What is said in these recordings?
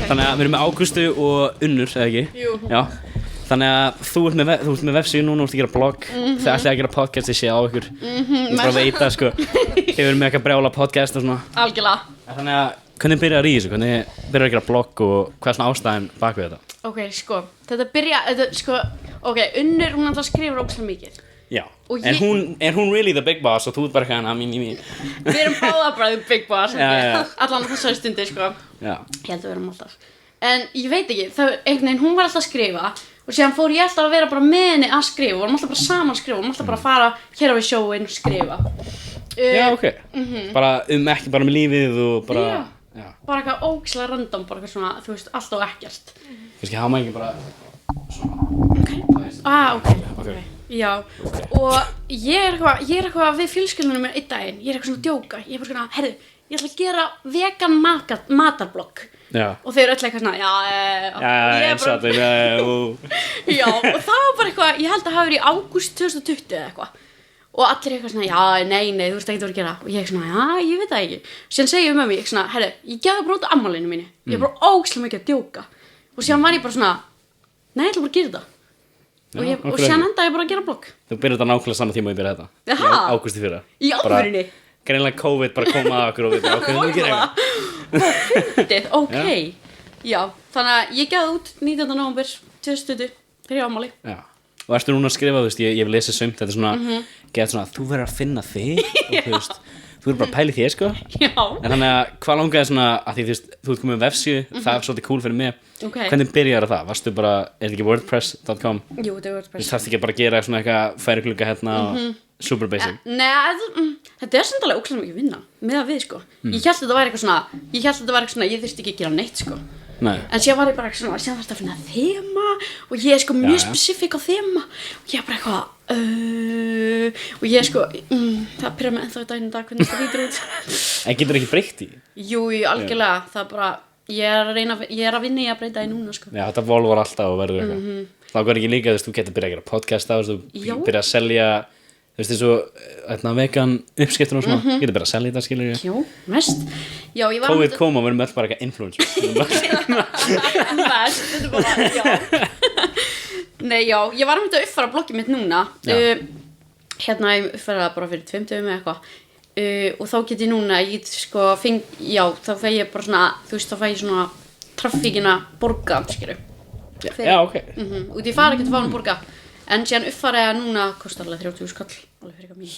Þannig að við erum með Ágústu og Unnur, eða ekki? Jú. Já. Þannig að þú ert með vefsíðu núna, þú ert að gera blogg, þið ætlaði að gera podcast, ég sé á ykkur. Ég bara veit það, sko. Þið erum með eitthvað brjála podcast og svona. Algjörlega. Þannig að, hvernig byrjar í þessu? Hvernig byrjar að gera blogg og hvað er svona ástæðan bak við þetta? Ok, sko, Unnur, hún alltaf skrifur ógeðslega mikið. Já, Og er hún really the big boss og þú ert bara hérna, mín. Við erum báða bara the big boss. Já. Allan á þessari stundi, sko. Já. Ég held að við erum alltaf. En ég veit ekki, einhvern veginn, hún var alltaf að skrifa og síðan fór ég alltaf að vera bara með henni að skrifa. Við vorum alltaf bara saman að skrifa, við vorum alltaf bara að fara hér á við sjóin og skrifa. Já, ok. Bara ekki bara með lífið og bara... Já. Bara eitthvað ógeðslega random, bara eitthvað svona, þú veist, allt og ekkert. Kannski hafa maður ekki bara... Ok. Já, og ég er eitthvað við fjölskyldunum mér einn daginn, ég er eitthvað svona að djóka, ég er bara svona, herðu, ég ætla að gera vegan matarblogg. Já. Og þau eru öll eitthvað svona, eins og þetta, Já, og það var bara eitthvað, ég held að hafa verið í ágúst 2020 eða eitthvað. Og allir eitthvað svona, nei, þú veist ekki hvað að gera. Og ég svona, ég veit það ekki. Síðan segi ég með mig, svona, herru, ég gefði bara út á ammálinu mínu. Ég er bara ógeðslega mikið að djóka. Og síðan var ég bara svona, nei, ég ætla bara að gera þetta. Og síðan endaði ég bara að gera blogg. Þú byrjar þetta nákvæmlega saman tíma og ég byrja þetta. Jaha. Í ágústi fyrra. Í alvörunni? Greinlega COVID bara kom að okkur og við bara ákveðum að gera Fyndið, ok. Já, þannig að ég gefði út 19. nóvember 2020 fyrir afmáli. Já. Og ertu núna að skrifa, þú veist, ég hef lesið sumt, þetta er svona, gett svona, þú verður að finna þig og þú veist, þú verður bara að pæla í þér, sko. Já. En þannig að, hvað langaði svona, að því þú ert komið með vefsíðu, það er svolítið cool fyrir mig. Ok. Hvernig byrjar það? Varstu bara, er þetta ekki wordpress.com? Jú, þetta er WordPress. Þú þarfst ekki bara að gera svona eitthvað færiklugga hérna og super basic. Nei, þetta er samt alveg ógeðslega mikið vinna með að við, sko. Ég hélt þetta væri eitthvað svona, ég þurfti ekki að gera neitt, sko. Nei. En síðan var ég bara svona, síðan þarfti að finna þema og ég er sko mjög spesifík á þema og ég er bara eitthvað og ég er sko, það byrja með ennþá í daginn dag hvernig það lítur út. En getur ekki breytt í? Jú, algjörlega, það er bara, ég er að vinna í að breyta í núna, sko. Já, þetta volvar alltaf og verður eitthvað. Það var ekki líka, þú veist, þú getur byrjað að gera podcast á, þú byrjað að selja, þú veist, eins og vegan uppskiptur og svona, getur byrjað að selja þetta, skilur ég. Jú, mest. Já, ég var COVID kom og við erum öll bara eitthvað influencer. Mest, þetta er bara, já. Nei, já, ég var að mynda að uppfæra bloggið mitt núna. Hérna, ég uppfæra það bara fyrir 2 dögum eða eitthvað. Og þá get ég núna, þá fæ ég bara svona, þú veist, þá fæ ég svona traffíkina borga, skilur. Já, ok. Og ég fara ekki að fá hann borga. En síðan uppfæra ég núna kostar alveg 30.000 kall, alveg fyrir eitthvað mín.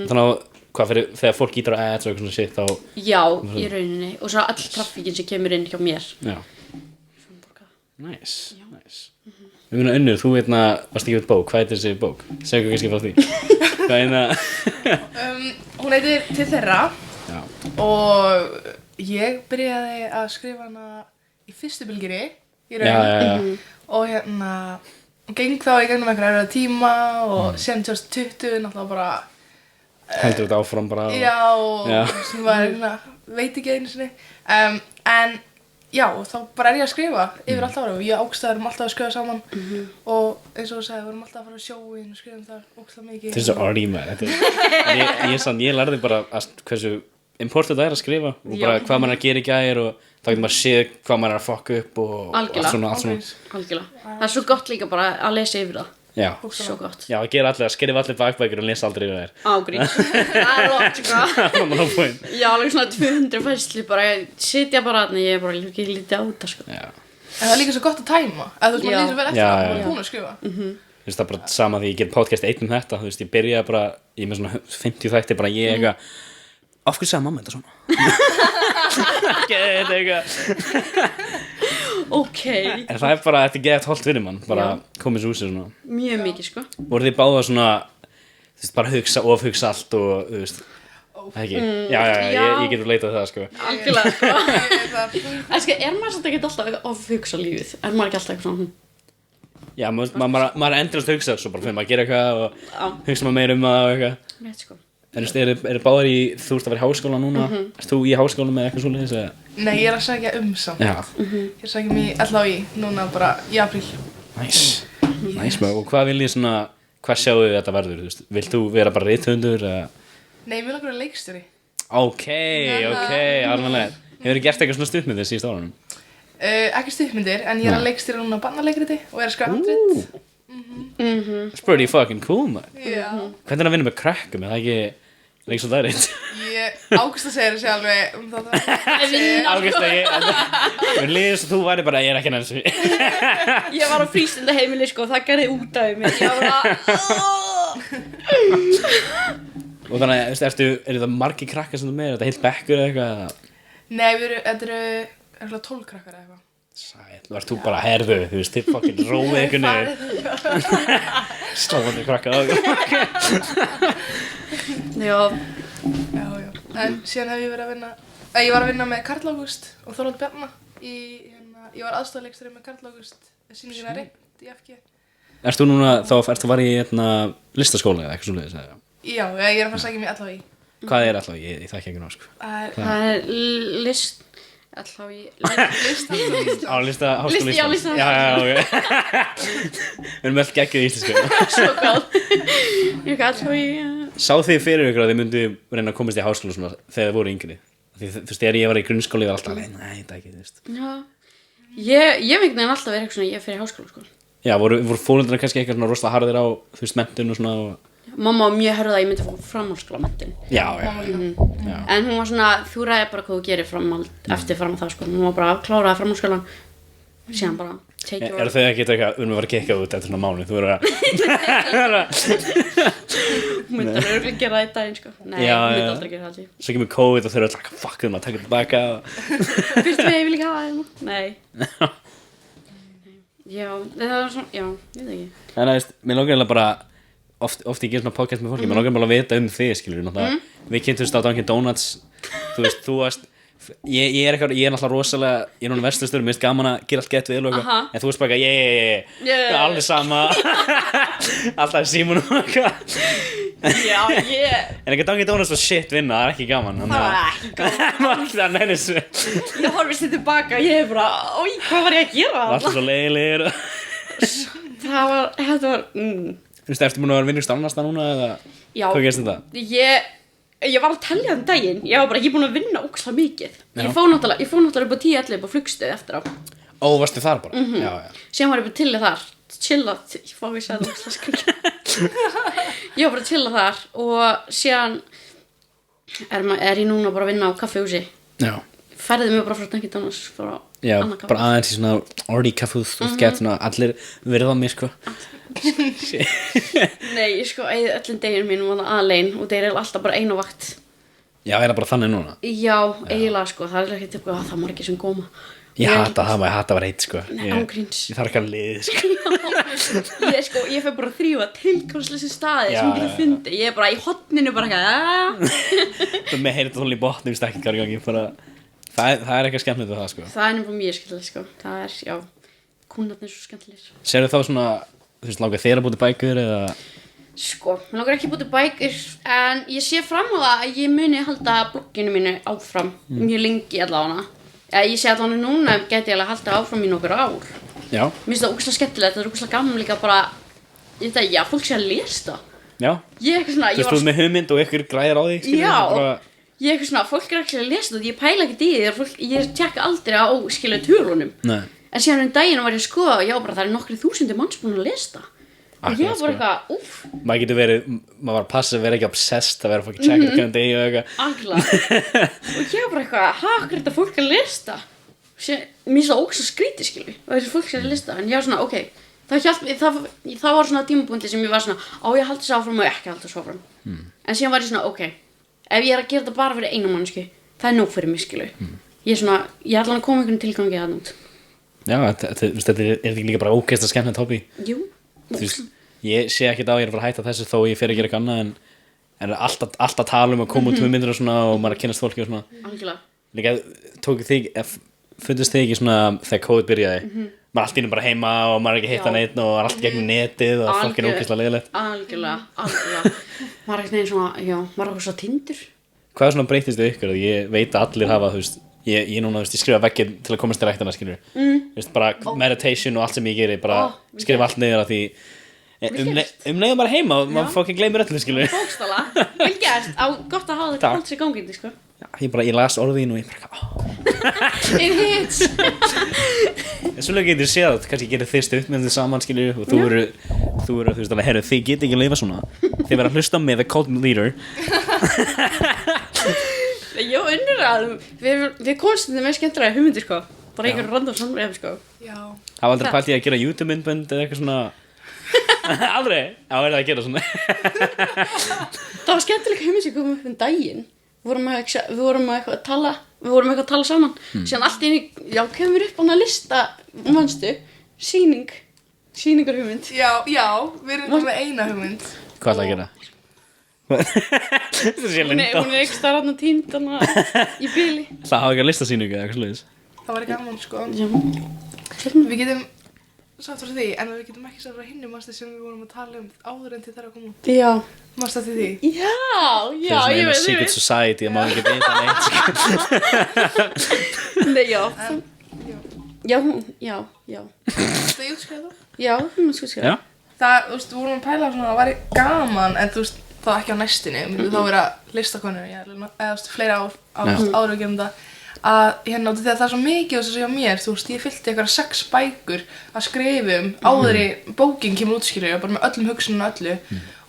Þannig að, hvað fyrir, þegar fólk ítar að ads og eitthvað svona shit, þá... Já, í rauninni. Og svo all traffíkin sem kemur inn hjá mér. Já. Svona borga. Nice. Við munum Unnur, þú veitna, varst ekki út bók, hvað heitir þessi bók? Segðu kannski frá því. Hvað Hún heitir Til þeirra. Já. Og ég byrjaði að skrifa hana í fyrstu bylgjunni í rauninni. Og hérna geng þá í gegnum einhverja erfiða tíma og síðan 2020 náttúrulega bara heldur þetta áfram bara og sem var veit ekki einu sinni en já, þá bara er ég að skrifa yfir allt ára og ég ágstæður alltaf að skrifa saman og eins og þú sagði, við vorum alltaf að fara á sjóin og skrifum þar ógeðslega mikið. Þetta er svo arty maður. Ég lærði bara hversu important það er að skrifa og bara hvað maður er að gera í gær og þá getur maður að sé hvað maður er að fucka upp og allt svona. Algjörlega. Það er svo gott líka bara að lesa yfir það. Já. Svo gott. Já, að skrifa allir bakbækur og lesa aldrei yfir þær. Ágríns. Það er lótt, sko. Það er point. Já, alveg svona 200 fæslu bara, sitja bara þarna, ég er bara ekki lítið á þetta, sko. Já. En það er líka svo gott að tæma, að þú veist, maður lýsir vel eftir að maður er búin að skrifa. Þú veist, það er bara sama því ég ger podcast einn þetta, þú veist, ég byrjaði bara, ég með svona 50 þætti bara ég eitthvað, af hverju sagði mamma þetta svona? Ok. En það er bara, þetta er geðað hollt fyrir mann, bara komið svo úr sér svona. Mjög mikið, sko. Voru þið báða svona, þú veist, bara ofhugsa allt og, þú veist, ekki? Já, ég getur leitað það, sko. Algjörlega, sko. En sko, er maður svolítið ekki alltaf ofhugsa lífið? Er maður ekki alltaf eitthvað svona, Já, maður er endurist að hugsa, svo bara fyrir maður að gera eitthvað og hugsa maður meira það og eitthvað. Rétt, sko. En þú veist, eru báðar þú ert að vera í háskóla núna? Erst þú í háskóla með eitthvað svoleiðis, eða? Nei, ég er að sækja samt. Já. Ég er að sækja mig LHÍ núna bara í apríl. Nice, og hvað viljið svona, hvað sjáu þið þetta verður, þú veist? Vilt þú vera bara rithöfundur, eða? Nei, mér langar að vera leikstjóri. Ok, alveg. Hefur gert eitthvað svona stuttmyndir síðust árunum? Ekki stuttmyndir, en ég er að leikstjóra núna barnaleikrit og er að skrifa handrit. That's pretty fucking cool, man. Já. Hvernig er að vinna með krökkum, er það ekki leik svo dærið? Ágústa segir þessi alveg það. Ágústa, mér líður svo þú væri bara, ég er ekki næstu. Ég var á frístundaheimili sko, það gerði út af mig. Ég var bara Og þannig, er þetta margir krakkar sem þú með? Er þetta heilt bekkur eða eitthvað? Nei, þetta eru 12 krakkar eða eitthvað. Sæl, varst þú bara herðu, þú veist, þið fucking róið eitthvað niður. Sláðandi krakkar. Já. En síðan hef ég verið að vinna, ég var að vinna með Karl Ágúst og Þorvald Bjarna ég var aðstoðarleikstjóri með Karl Ágúst sýninguna Reynt í FG. Erst þú núna, ertu að fara í listaskóla eða eitthvað svoleiðis? Já, ég er að fara að sækja mig LHÍ. Hvað er LHÍ? Ég þekki ekki ná, sko. Það er list LHÍ Á listaháskóla Já, Íslands. listaháskóla. Já, ok. Við erum öll geggjuð í íslensku. Svo gáð Ég gæt LHÍ Sá þið fyrir ykkur að þið myndu reyna að komast í háskóla svona þegar þið voru yngri? Því þú veist, þegar ég var í grunnskóla ég var alltaf alveg, nei, það ekki, þú veist. Já Ég veit nefn alltaf verið eitthvað svona, ég fer í háskóla sko. Já, voru fóreldrarnir kannski eitthvað svona rosalega harðir á, þú veist, menntun og svona og... Mamma var mjög hörð að ég myndi fá framhaldsskólamenntun. Já. En hún var svona, þú ræðir bara hvað þú gerir eftir fram að það sko. Hún var bara að klára framhaldsskólan síðan bara take your... Eru þau ekki eitthvað, við erum að fara að kekka út eftir svona mánuð, þú verður að... Hún myndi alveg örugglega gera það í daginn sko. Nei, Já, hún myndi já. aldrei gera það því. Svo kemur COVID og þau eru alltaf, fuck, þau maður að taka tilbaka og... Fyrst við, ég vil ekki hafa það hérna. Nei. Já, það var svona, já, ég veit ekki. Þannig að, veist, mér langar eiginlega bara oft ég ger svona podcast með fólki, mér langar bara að vita þig, skilur við kynntumst á Dunkin Donuts, þú veist, þú varst ég er náttúrulega rosalega, ég er núna verslustur, mér finnst gaman að gera allt gett við og eitthvað, en þú veist bara eitthvað, allir sama alltaf í símunum og eitthvað. Já, En ekki Dunkin Donuts var shit vinna, það er ekki gaman. Það var ekki gaman. Ég horfist þið tilbaka og ég er bara, oi, hvað var ég að gera? Alltaf svo leiðilegir. Þetta var Þú veist, ertu múin að vera vinnust annars það núna eða Já. Hvað gerst þetta? Ég var að telja daginn, ég var bara ekki búin að vinna ógeðslega mikið. Ég fór náttúrulega upp á 10-11 upp á flugstöð eftir á. Ó, varstu þar bara? Já. Síðan var ég bara til þar, chillað, ég fá ekki að segja það ógeðslega skil. Ég var bara að chilla þar og síðan er ég núna bara að vinna á kaffihúsi. Já. Færði mig bara frá Dunkin Donuts frá Já, annað kaffihús. bara aðeins í svona orði kaffehús, þú veist, gett svona allir verið á mig, sko. Nei, ég sko, eigið öllum deginum mínum var það aðlein og þeir eru alltaf bara einu vakt. Já, er það bara þannig núna? Já, eiginlega sko, það er ekki eitthvað, það má ekki sem góma. Ég hata það, maður hata að vera heitt, sko. Nei, ángríns. Ég þarf ekki að liði, sko. Ég fer bara að þrýfa tilgangsleysi staði Já, sem ég geti fundið. Ég er bara í hotninu bara eitthvað, Þú með heyrið það í botni, við stekkingar í gangi, bara... Það er eitthvað skemmtilegt við það, sko. Það er nefnilega mjög skemmtilegt, sko. Það er, já, kúnarnir svo skemmtilegir. Serðu þá svona, þú veist, langar þér að búti bækur eða... Sko, mér langar ekki búið bækur, en ég sé fram á það að ég muni halda blogginu mínu áfram mjög lengi allavega. Ég sé allavega núna geti ég alveg haldið áfram í nokkur ár. Já. Mér finnst það ógeðslega skemmtilegt, það er ógeðslega gaman líka bara, ég veit að, já, fólk sé að lesa það. Já. Ég er eitthvað svona, Þú stóð með hugmynd og ykkur græðir á þig, skilur, Já. bara... Ég er eitthvað svona, fólk er ekki að lesa það, ég pæla ekki í því, ég tjekka aldrei á, skilur, tölunum. Nei. En síðan daginn var ég að skoða og já, bara það er nokkri þúsundir manns búin að lesa það. Og ég var bara eitthvað, Maður getur verið, maður var að passa að vera ekki obsessed að vera að fokkin checka hvernig degi og eitthvað. Algjörlega. Og ég var bara eitthvað, hvað er þetta fólk að lesa það? Mér finnst það ógeðslega skrítið, skilur við, og þessi fólk sé að lesa það. En ég var svona, ok, það var svona tímapunkti sem ég var svona, ég haldi þessu áfram og ekki haldi þessu áfram. En síðan var ég svona, ok, ef ég er að gera þetta bara fyrir einu mannsku, það er nóg fyrir mig, skilur. Ég er svona, ég ætla að koma einhvern tilgangi þarna út. Já, þetta er ekki líka bara ógeðslega skemmtilegt hobby. Jú. Þú veist, ég sé ekkert á ég er að fara að hætta þessu þó ég fer að gera eitthvað annað en alltaf tala að koma út hugmyndir og svona og maður að kynnast fólki og svona. Algjörlega. Líka, fundist þig ekki svona þegar COVID byrjaði, maður er allt inni bara heima og maður er ekki að hitta neitt og allt gegnum netið og fólk er ógeðslega leiðilegt. Algjörlega. Maður er ekki neginn svona, já, maður er svo tindur. Hvað er svona breytist við ykkur? Ég veit að allir hafa, þú veist, ég núna, þú veist, ég skrifa veggir til að komast til ræktana, skilur. Þú veist, bara meditation og allt sem ég geri, bara skrifa allt niður af því leiðum bara heima og maður fucking gleymir öllu, skilur. Bókstala, vel gert, gott að hafa þetta Takk. holds í gangindi, sko. Já, ég las orðin og ég bara, It hits. En svo getur ég séð að kannski gerir þið stuttmyndir saman, skilur, og þú eru, þú veist alveg, herru, þið getið ekki að lifa svona. Þið verða að hlusta á mig, the cult leader. Já, unnur að, við komstum með skemmtilega hugmyndir, sko. Bara einhver random samræðum, sko. Já. Það var aldrei pælt í að gera YouTube-myndbönd eða eitthvað svona. Aldrei? Já, það að gera svona. Það var skemmtilega hugmynd sem kom upp daginn. Við vorum eitthvað að tala saman. Síðan allt í einu, já, kemur upp á hana lista, manstu, sýningar hugmynd. Já, við erum með eina hugmynd. Hvað ætlaði að gera? Það sé Hún linda. er ekki starf hann týnd hana í bíli. Það hafa ekki að listasýningu eða eitthvað sluðis. Það var gaman, sko. Já. Við getum sagt frá því, en við getum ekki sagt frá hinni manstu sem við vorum að tala áður en til þær að koma út. Já. Manstu til því? Já, ég veit. Secret Society að maður ekki vita neitt. Nei, já. Já. Það er útskæða þú? Já, hún sko skilja. Já. Það, þú veist, við vorum að pæla svona, það væri gaman, en þú veist, það var ekki á næstinni, myndi þá vera listakonur, eða þú veist, fleiri áður við gerum það, að hérna, því að það er svo mikið þess að segja mér, þú veist, ég fyllti eitthvað 6 bækur að skrifum áður í bókin kemur útskýrðu, bara með öllum hugsunum og öllu,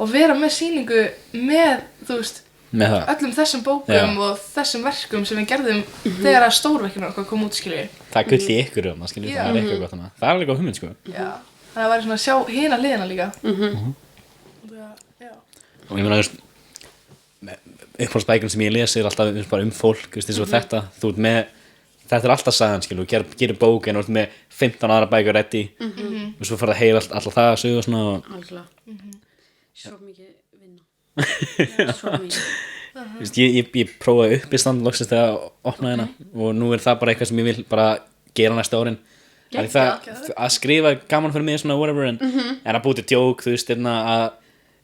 og vera með sýningu með, þú veist, Með það. öllum þessum bókum og þessum verkum sem við gerðum þegar að stórverkinu okkar kom útskýrðu. Það er gull í ykkur um, skilur, það er eitthvað gott hana. Það er alveg góð hugmynd, sko. Já, þannig að það væri svona að sjá hina liðina líka. Já. Og ég meina, þú veist, uppáhaldsbækurinn sem ég lesi alltaf bara fólk, þú veist, eins og þetta. Þú ert með, þetta er alltaf sagan, skilur, gerir bók en þú ert með 15 aðra bækur ready. Og svo fara að heyra alltaf það að sögja og svona. Algjörlega. Svo mikið vinna. Svo mikið. Þú veist, ég prófaði uppistand loksins þegar að opna hérna og nú er það bara eitthvað sem ég vil bara gera næsta árin. Það að skrifa gaman fyrir mig svona whatever en að búið til djók, þú veist, að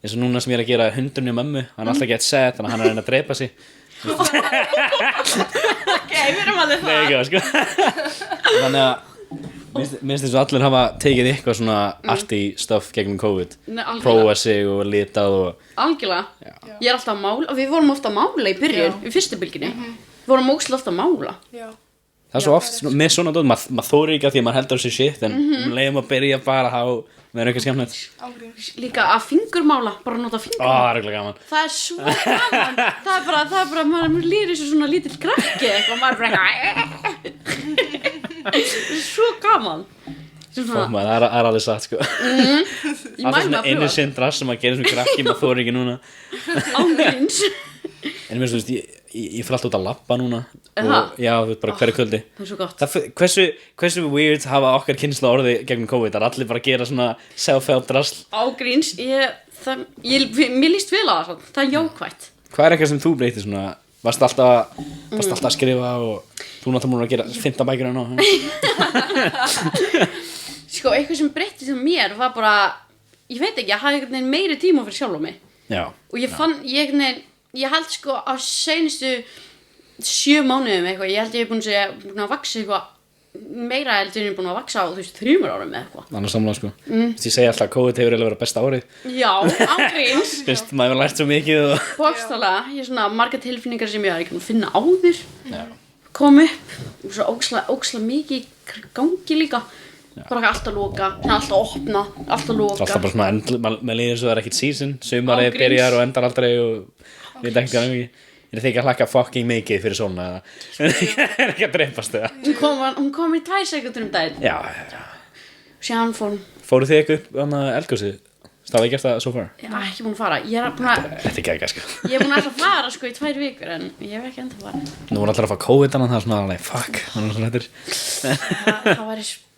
eins og núna sem ég er að gera hundurinn í mömmu, hann er alltaf gett set, þannig að hann er að reyna að drepa sig. Ok, við erum alveg það. Nei, ekki það, sko. Þannig að minnst eins og allir hafa tekið eitthvað svona arty stuff gegnum COVID. Nei, algjörlega. Prófa sig og litað og... Algjörlega. Ég er alltaf að mála, við vorum ofta að mála í byrjun, í fyrstu bylginni. Við vorum ógeðslega ofta að mála. Já. Það er svo oft með svona dót, maður þórir ekki að því að maður heldur þessi shit en leiðum að byrja bara þá verður eitthvað skemmtilegt. Ágríns. Líka að fingurmála, bara nota fingurmála. Það er eitthvað gaman. Það er svo gaman. Það er bara, maður líður eins og svona lítill krakki eitthvað, maður er bara eitthvað. Svo gaman. Fólk maður, það er alveg satt, sko. Ég Alltaf mæli svona að einu pröfa. sinn drass sem maður gerir svona krakki, maður þórir ekki núna. Ángríns. En mér veist, ég fyrir alltaf út að labba núna Aha. og já, þú veit, bara hverju kvöldi. Það er svo gott. Hversu weird hafa okkar kynnsla orði gegnum COVID? Það er allir bara að gera svona self-help drasl. Ángríns, mér líst vel á það, það er jákvætt. Hvað er eitthvað sem þú breytir svona? Varst alltaf að skrifa og þú náttúrulega múin að gera 15 bækur en á. Sko, eitthvað sem breytti sem mér var bara, ég veit ekki, ég hafði einhvern veginn meiri tíma fyrir sjálf á mig. Já. Og ég held sko á seinustu 7 mánuðum eitthvað, ég held ég hef búin að vaksa eitthvað meira heldur en ég er búin að vaksa á, þú veist, 3 árum eða eitthvað. Annars samlega, sko. Ég segi alltaf að COVID hefur eiginlega verið besta árið. Já, ángríns. Þú veist, maður hefur lært svo mikið og... Bókstaflega, ég er svona margar tilfinningar sem ég var ekki að finna áður. Já. Kom upp, og svo óksla mikið í gangi líka. Bara alltaf loka, alltaf opna, alltaf loka. Alltaf bara svona, með líður svo það er ekkert season. Sumarið Ángríns. byrjar og endar aldrei og... Við veit ekki hvað mikið. Er þið ekki að hlakka fucking mikið fyrir svona eða? Er ekki að dreipast eða? Hún kom í 2 sekundur daginn. Já. Síðan fór hún. Fóruð þið ekki upp á eldgósið? Stáðu ekki eftir það so far? Ég er ekki búin að fara. Ég Þetta er ekki ekki, sko. er búin að fara sko í 2 vikur en ég hef ekki enda farið. Nú voru allir að fá COVID-an það er svona alveg, fuck.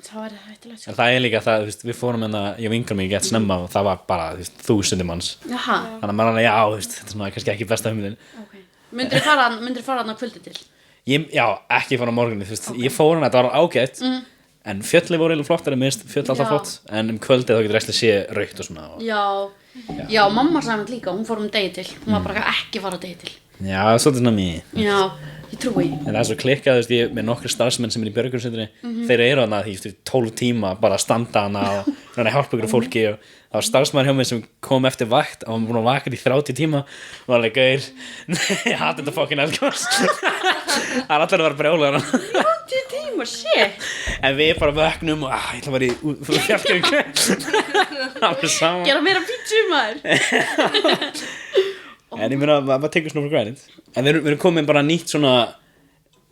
Það væri hættulegt sko. En það er líka það, þú veist, við fórum ég vingur mig gett snemma og það var bara, þú veist, 1000 manns. Jaha, Þannig að maður alveg, já, þú veist, þetta er svona kannski ekki besta hugmyndin. ok. Myndirðu fara þarna á kvöldi til? Já, ekki fara á morgunni, þú veist, ég fór þetta var ágætt, en fjöllin voru eiginlega flottari, mér finnst fjöll alltaf Já. flott, en kvöldið þá getur resli sé raukt og svona. Já, mamma sagði mér líka, hún fór degi til. Hún var bara ekki fara degi til. Já, svolítið svona mér. Já, ég trúi. En það er svo klikkað, þú veist, ég með nokkri starfsmenn sem er í björgunarsveitinni, þeir eru þarna í 12 tíma bara að standa hana og að hjálpa ykkur fólki og það var starfsmaður hjá mig sem kom eftir vakt og hann var búin að vaka í 30 tíma og var alveg gaur ég hati þetta fucking eldgós það er allir að vera brjálæður 30 tíma, shit en við bara vöknum og ég ætla að vera í fjallgöngu alveg saman gera meira pítsu maður en ég meina, maður tekur svona for granted en við erum komin bara nýtt svona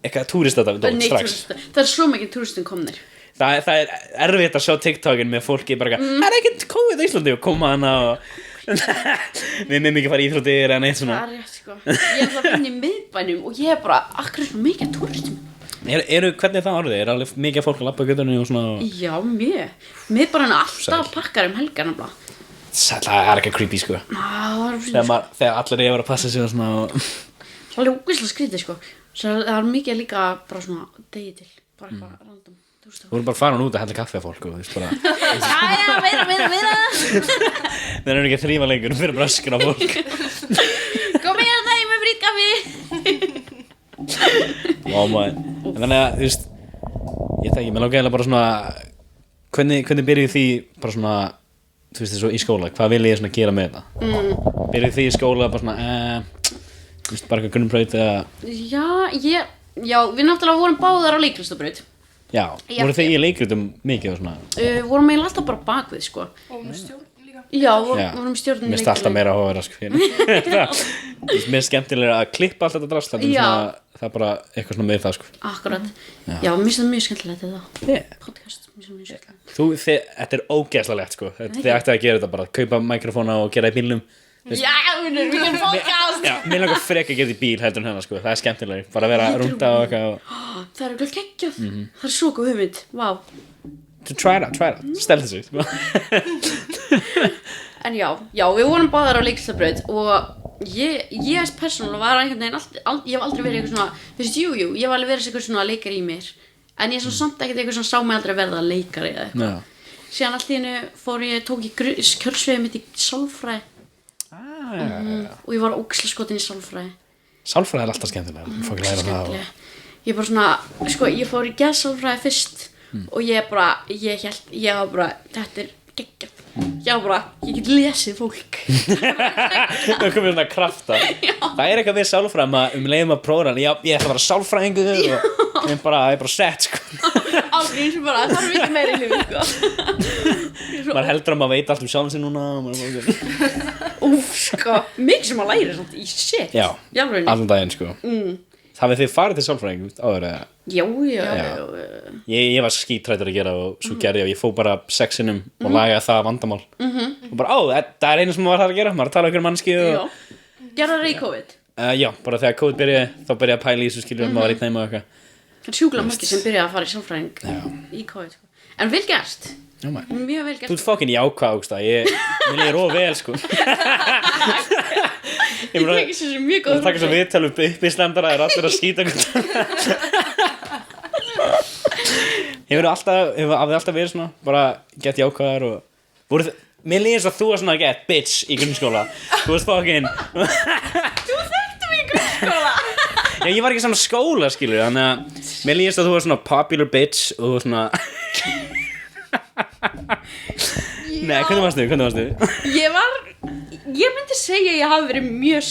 eitthvað túristadót strax það er svo mikið túristum komnir það er erfitt að sjá TikTokin með fólki bara það er ekkert COVID á Íslandi og koma hana og við með mikið fara í íþróttir en eitt svona það er rétt sko ég er það inn í miðbænum og ég er bara akkur svo mikið túristum hvernig er það orðið? Er alveg mikið fólk að labba götunni og svona já, miðbænum alltaf pakkar helgar það er ekki creepy sko þegar allir er að passa sig og svona það er ógeðslega skrítið sko það er mikið líka bara svona degi til bara eitthvað random þú voru bara að fara út að hella kaffi að fólk og þú veist bara jæja, meira þeir eru ekki að þrífa lengur fyrir bara öskra á fólk kom ég að það ég með frýtt kaffi þannig að þú veist ég þekki, mér langar eiginlega bara svona hvernig byrjuð því bara svona þú veist þessu í skóla, hvað vil ég svona gera með það byrjuð því í skóla bara svona þú veist bara eitthvað grunnbraut eða já, við náttúrulega vorum báðar á leiklistabraut já, voru þið í leikritum mikið og svona vorum eiginlega alltaf bara bakvið sko Og með stjórn líka. já, vorum í stjórnum mér finnst alltaf meira að hóra sko mér er skemmtilega að klippa allt þetta drasl það er bara eitthvað svona með það sko akkurat, já, mér finnst það mjög skemmtilegt þetta podcast, mér finnst það mjög skemmtilegt þetta er ógeðslega lett sko þið ætti að gera þetta bara, kaupa mikrofóna og gera í bílnum já, við erum podcast já, mér langar frekar að gera í bíl heldur en hennar sko það er skemmtilega, bara að vera að rúnda og eitthvað það er eitthvað geggjað, það er svo góð hugmynd wow. try that, stel þessu en já, við vorum báðar á leiklistabraut og ég persónulega var einhvern veginn ég hef aldrei verið eitthvað svona þú veist, jú, ég hef alveg verið eitthvað svona leikari í mér en ég er svona samt ekkert eitthvað svona sá mig aldrei verða leikari eða eitthvað síðan allt í hennu tók ég kjölsveiði mitt í sálfræði og ég var ógeðslega skotin í sálfræði er alltaf skemmtilega ég bara svona, sko, ég fór í geðsálfræði fyrst og ég var bara, þetta er geggjað ég get lesið fólk það komið svona krafta það er eitthvað við sálfræði leiðum að prófa ég ætla að vera sálfræðingur og ég er bara sett sko aldrei eins og bara, það er ekki meira í lífi sko maður heldur að maður veit allt sjálfum sig núna sko, mikið sem maður læri svona í shit já, allan daginn sko hafið þið farið til sálfræðing áður eða? Já. Ég var skítrættur að gera og svo gerði ég fór bara 6 sinnum og lagaði það vandamál og bara það er einu sem maður var þar að gera maður að tala um mannski og... Gerða það í COVID? Já, bara þegar COVID byrjaði þá byrjaði að pæla í þessu skilur maður var einn heima og eitthvað það er sjúklega margir sem byrjaði að fara í sálfræðing í COVID en vel gert mjög vel gert þú ert fokkin jákvæð Ágústa mér líður of vel sko ég tekið sér mjög góð það takkar svo viðtal upp í slemdara það er allir að skýta hefur alltaf verið svona bara gett jákvæðar og mér líður svo að þú var svona gett bitch í grunnskóla þú varst fokkin þú þekkti mig í grunnskóla já, ég var ekki svona skóla skilur þannig að mér líður svo að þú var svona popular bitch og þú var svona nei, hvernig varstu? Ég myndi segja að ég hafi verið mjög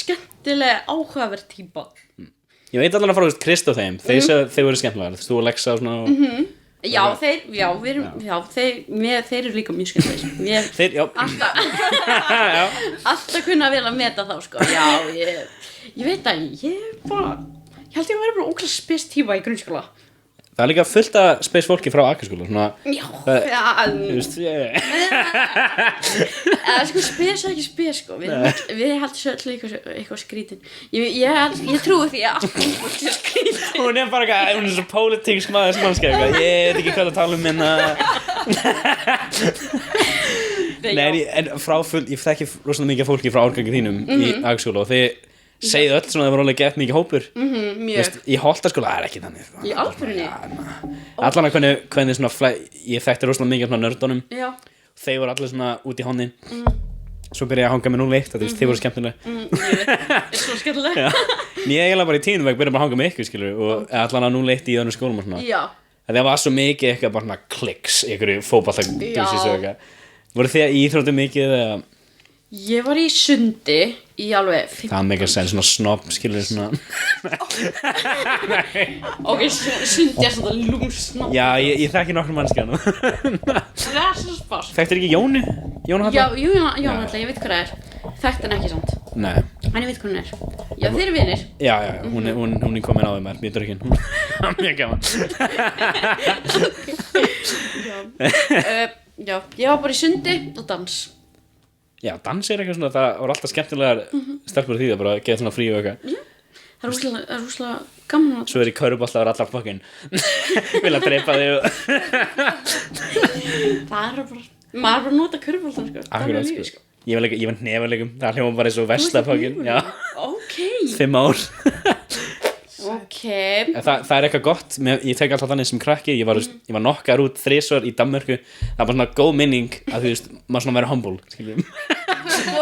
skemmtilega áhugaverð típa ég veit allan að frá Krist og þeim þeir voru skemmtilegar þú og Lexa og svona þeir eru líka mjög skemmtilegir alltaf kunna vel að meta þá sko ég veit að ég held ég að vera bara óklæð spes típa í grunnskóla það er líka fullt að spes fólki frá Akurskóla svona þú veist sko spes er ekki spes sko við heldum svo allir eitthvað skrítin ég trúi því að allt fólk er skrítin hún er bara hún er svo pólitísk maður ég veit ekki hvað að tala um minna nei, en ég þekki rosalega mikið fólki frá árgangi þínum í Akurskóla og þið segið öll svona að það var alveg gett mikið hópur mjög í Holtaskóla er ekki þannig í alvörunni allan að hvernig svona ég þekkti rosalega mikið svona nördunum þeir voru allir svona út í hónin svo byrjaði ég að hanga með 0-1 þeir voru skemmtilega svo skemmtilega ég eiginlega bara í 10. bekk byrjaði bara að hanga með ykkur skilur og allan að 0-1 í öðrum skólum og svona Það var svo mikið eitthvað bara svona kliks í einhverju fótbolta voru þið í íþróttum mikið eða Ég var í sundi í alveg það mikið að segja svona snobb skilur svona Ok, sundi er svona lúmsnobb já, ég þekki nokkur mannskjana Það er svo spás þekktir ekki Jónu? Jónu Halla? Já, Jónu Halla, ég veit hvað það er Þekkt en ekki samt Nei En ég veit hvað hún er Já, þeir eru vinir Já, hún er komin á þeim mjög drukkin mjög gaman Já, ég var bara í sundi og dans Já, dans er eitthvað svona, það var alltaf skemmtilegar stelpur því það bara að geða svona frí og eitthvað Það er rúslega gaman að Svo er í körfubolta og er allar fucking vilja drepa þig og Það er bara Maður er bara að nota körfuboltan sko Akkurat, sko. Ég var nefarleikum, það hljóma bara eins og verslapokkin Já, Ok 5 ár Ok Það er eitthvað gott, ég tek alltaf þannig sem krakki Ég var nokkar út 3 svar í Danmörku Það var svona góð minning að þú veist maður svona verið humble, skiljum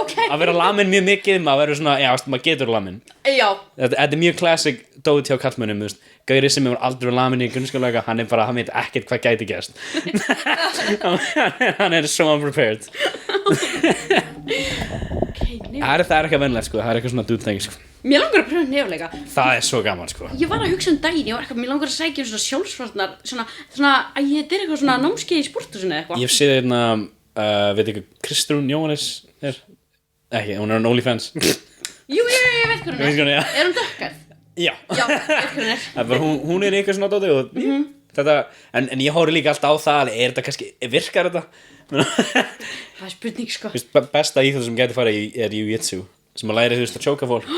Ok Að vera lamin mjög mikið, maður verið svona, já, maður getur lamin Já Þetta er mjög classic dót hjá kallmönnum, þú veist Gauri sem hefur aldrei verið lamin í grunnskóla hann veit ekkert hvað gæti gerst Hann er so unprepared Það er eitthvað venlegt, sko, það er eitthvað svona dúdtengi, sko Mér langar að pröfa nefnilega Það er svo gaman, sko Ég var að hugsa daginn, ég var eitthvað, mér langar að sækja svona sjálfsvarnar Svona, að þetta er eitthvað svona námskeið í sporthúsinu eða eitthvað Ég hef séð hérna, veit ekki, Kristrún Jóhannes er Ekki, hún er OnlyFans Jú, ég veit hvað hún er Er hún dökkar? Já, Já, veit hvað hún er það er bara, hún er eitthvað svona dóti og þetta, en ég horfi líka alltaf á það er þetta kannski, virkar þetta? Það er spurning, sko Besta íþjóð sem getur farið í er jiu-jitsu sem að læri þú veist að tjóka fólk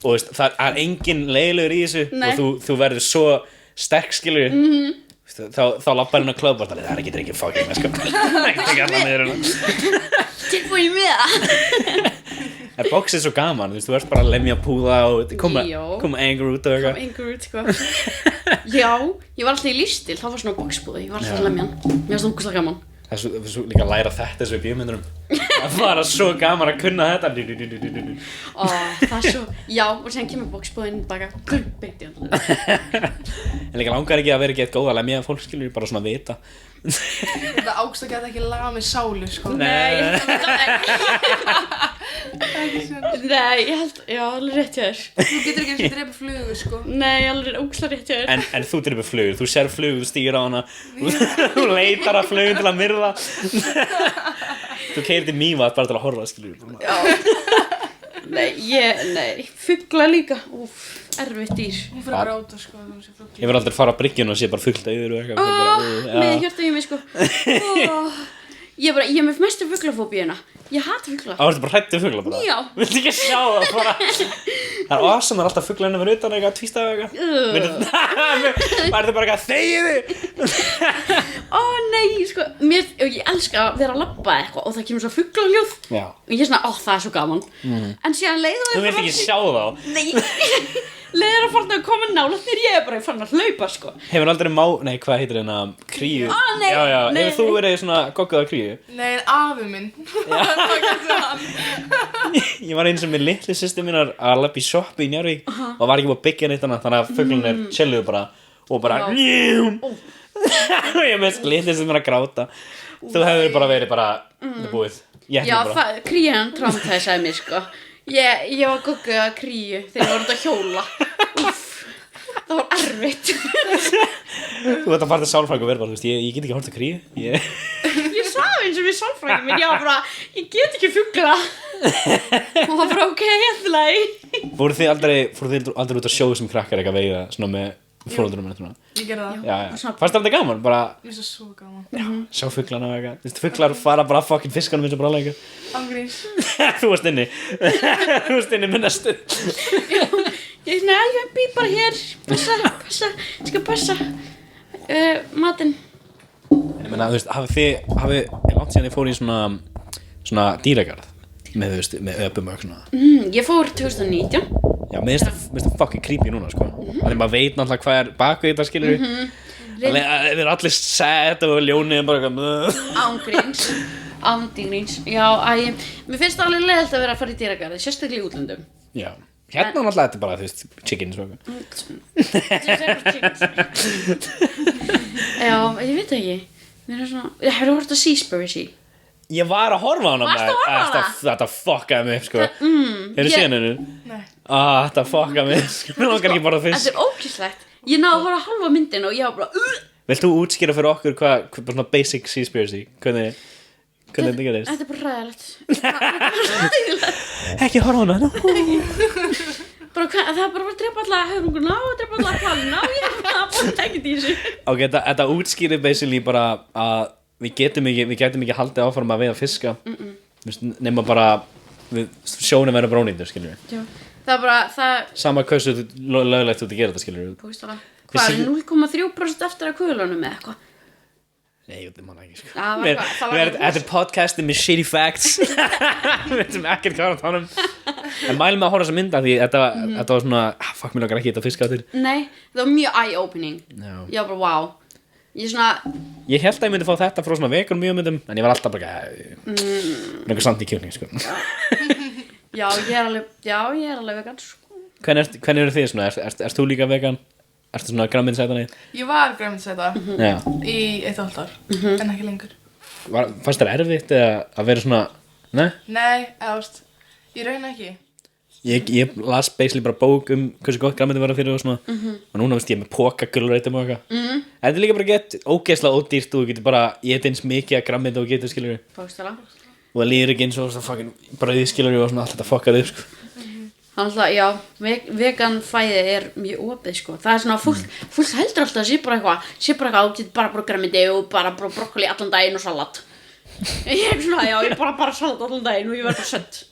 og veist, það er engin leiðilegur í þessu Nei. og þú verður svo sterk skilur þá lappar henn á klöf og það er ekki fucking sko. ekki allar niður Tilbúin með það en box er svo gaman, þú ert bara að lemja púða og koma anger út og eitthvað Anger út, sko Já, ég var alltaf í lífstil, það var svona boxbúði Ég var alltaf að lemja hann, mér var svona gaman Það er svo líka að læra þetta svo í bíómyndurum Það var svo gaman að kunna þetta Ó, það er svo, já, og sen kemur boxbúðin baka beint í hann En líka langar ekki að vera ekki eitthvað góð að lemja fólk skilur bara svona vita Þetta ágst að geta ekki laga með sálu, sko. Nei, ég held, já, alveg rétt hjá þér Þú getur ekki eins og drepa flugu, sko. Nei, alveg ógeðslega rétt hjá þér En þú drifur flugur, þú sér flugur, þú stýr á hana Þú leitar að flugun til að myrða Þú keyrir til Mývatn bara til að horfa skilur Já Nei, fugla líka Úff, erfitt dýr Hún fyrir að gráta, sko, þegar hún sé fugl. Ég verð aldrei að fara á bryggjuna og sé bara fullt af yfir og eitthvað Með hjarta í mig, sko Ég er með mestu fuglafóbíuna Ég hata fugla Það varstu bara hræddur fugla bara Já. Viltu ekki sjá það bara Það er awesome, það er alltaf fugla henni fyrir utan eitthvað tvístaf eitthvað Það er bara eitthvað þegið Ó nei, sko ég elska að vera að labba eitthvað og það kemur svo fuglahljóð Já. og ég er svona, ó það er svo gaman En síðan leiður Þú vilt ekki sjá þá Nei Leiður að fara að koma nálægt þér ég er bara farin að hlaupa, sko Hefur aldrei nei, hvað heitir hérna, kríu Nei, Já, nei, hefur þú verið svona gogguð á kríu? Nei, en afi minn. Það getur hann. Ég var eins og með litlu systur mínar að labba í sjoppu í Njarðvík og var ekki búið að byggja neitt hana þannig að fuglunir chilluðu bara og bara og ég með litlu systur mínar að gráta Þú hefur bara verið bara búið Já, krían traumatiseði mig, sko Ég var gogguð að kríu þegar ég var út að hjóla Úff, það var erfitt Þú veit að fara til sálfræðing og verið bara, þú veist, ég get ekki hort að kríu Ég sagði eins og við sálfræðingum minn, ég var bara, ég get ekki fugla Og það bara, ok, eftirlega Fóruð þið aldrei út að sjó sem krakkar eitthvað veiða svona með fóröldurum og svona? Ég gerði það. Já. Fannst þetta gaman? Bara Mér finnst það svo gaman. sjá fuglana og eitthvað. Þú veist, fuglar fara bara fucking fiskanum eins og bara eitthvað. Ángríns. Þú varst inni. Þú varst inni með næstu. Ég býð bara hér, passa, skal passa matinn Ég meina, þú veist, hafið langt síðan ég fór í svona dýragarð með, þú veist, með öpum og svona Ég fór 2019 Já, mér finnst það fucking creepy núna, sko Þannig maður veit náttúrulega hvað er bak við þetta, skilur Þannig að þeir eru allir set og ljónið bara Ángríns Ándígríns Já, mér finnst það alveg leiðilegt að vera að fara í dýragarði sérstaklega í útlöndum Já, Hérna náttúrulega þetta bara, þú veist, chicken svo. Já, ég veit ekki. Mér er svona, ég hefði hort að Seaspiracy. Ég var að horfa á hana Varstu að horfa á hana? Þetta fuckaði mig upp, sko. Hefur ég- séð henni? Nei. Þetta fuckaði mig, sko. Mér langar ekki bara að Þetta fisk. er ókýrslegt. Ég náði að horfa halva myndin og ég var bara Vilt þú útskýra fyrir okkur hvað bara svona basic Seaspiracy? Hvernig þetta gerist? Þetta er bara ræðilegt. Ekki horfa á hana. Bara, það er bara að drepa alla höfrunguna og drepa alla hvalina og ég er bara búin ekki í þessu. Ok, þetta útskýrir basically bara að við getum ekki haldið áfram að veiða fiska. Nema bara sjónum verður brónýndur, skilur við. Já. Það er bara, það, Sama hversu löglegt þú ert að gera þetta, skilur við. búist hvað er 0,3% eftir að kvölunum eða eitthvað? Nei, ég man ekki, sko. Það var eitthvað, það var Þetta er podcastið með shitty facts. Við veitum ekkert hvað á tánum. En mælum að horfa þessa mynda því þetta var svona, fuck, mér langar ekki þetta fiska á þér. Nei, það var mjög eye-opening. Já. Ég var bara, wow. Ég svona, Ég held að ég myndi fá þetta frá svona vegan mjög myndum, en ég var alltaf bara einhver sandi kjúkling, sko. já, ég er alveg vegan, sko. Hvernig eru þið svona? Ert þú líka vegan? Ertu svona grænmetisætani? Ég var grænmetisæta Já. í 1,5 ár, en ekki lengur. Fannst þér erfitt eða að vera svona, ne? Nei, eðast, ég raun ekki. Ég las basically bara bók hversu gott grænmeti var fyrir og svona og núna veist ég með póka gulrætum og eitthvað. Þetta er líka bara gett ógeðslega ódýrt og þú getur bara, ég heit eins mikið að grænmeti og getur, skilur við. Bókstala. Og það líður ekki eins og það fucking brauðið, skilur við, og svona allt þetta fokkað upp, sko. Alltaf, já, vegan fæði er mjög opið, sko. Það er svona, fólk heldur alltaf að sé bara eitthvað, þú getur bara grænmeti og bara brokkoli allan daginn og salat. Ég er svona, já, ég bara salat allan daginn og ég verð bara sött.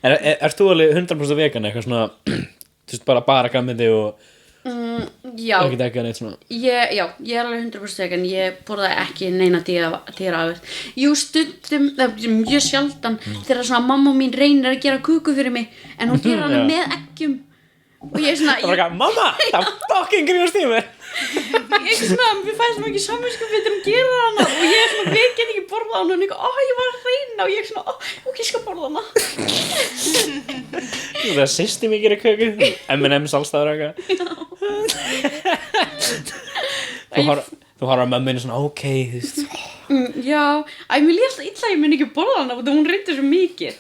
Ert þú alveg 100% vegan eitthvað svona, þú veist, bara grænmeti og Já, ekkert ekki að neitt svona? ég er alveg 100% vegan. Ég borðaði ekki neina dýraafurð. Jú, stundum, það er mjög sjaldan þegar svona mamma mín reynir að gera kuku fyrir mig en hún gerir hana Já. með eggjum og ég er svona, Það var ekki, mamma, það fucking grínast í mér. ég er svona, við fæðum ekki samviskupið þegar hún gerir hana og ég er svona, við get ekki borðað hana og eitthvað, ég var að reyna og ég er svona, ok, ég skal borða hana. Það sýsti mig gerir köku, M&M's allstaður eitthvað. Þú horfður að mömminni svona, ok, þú veist. Já, mér líði alltaf illa að ég minn ekki borða hana og það hún reyndi svo mikið.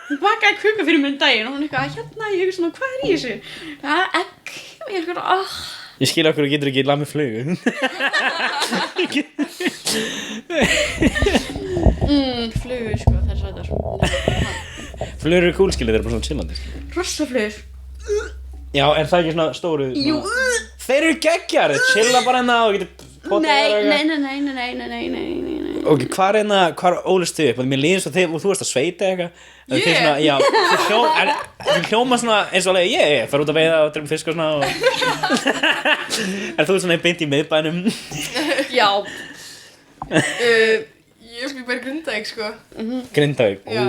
Hún bakaði kuku fyrir mig daginn og hún eitthvað, hérna, ég er svona, hvað er í þessu? Egg, og ég er eitthvað, Ég skil okkur og getur ekki lamið flugu. flugur, sko, það er sætar. Flugur eru cool, skilur, þeir eru bara svona chillandi. Rossaflugur. Já, er það ekki svona stóru? Jú. Þeir eru geggjar, þeir chilla bara hérna og getur potað Nei. Ok, hvar ólist þið upp? Mér líður svo þegar þú varst að sveita eitthvað. Þið svona, já, þú hljóma svona eins og alveg, ég fer út að veiða og drepa fisk og svona og... Er þú svona beint í miðbænum? Já. Ég er bara í Grindavík, sko. Grindavík, Já.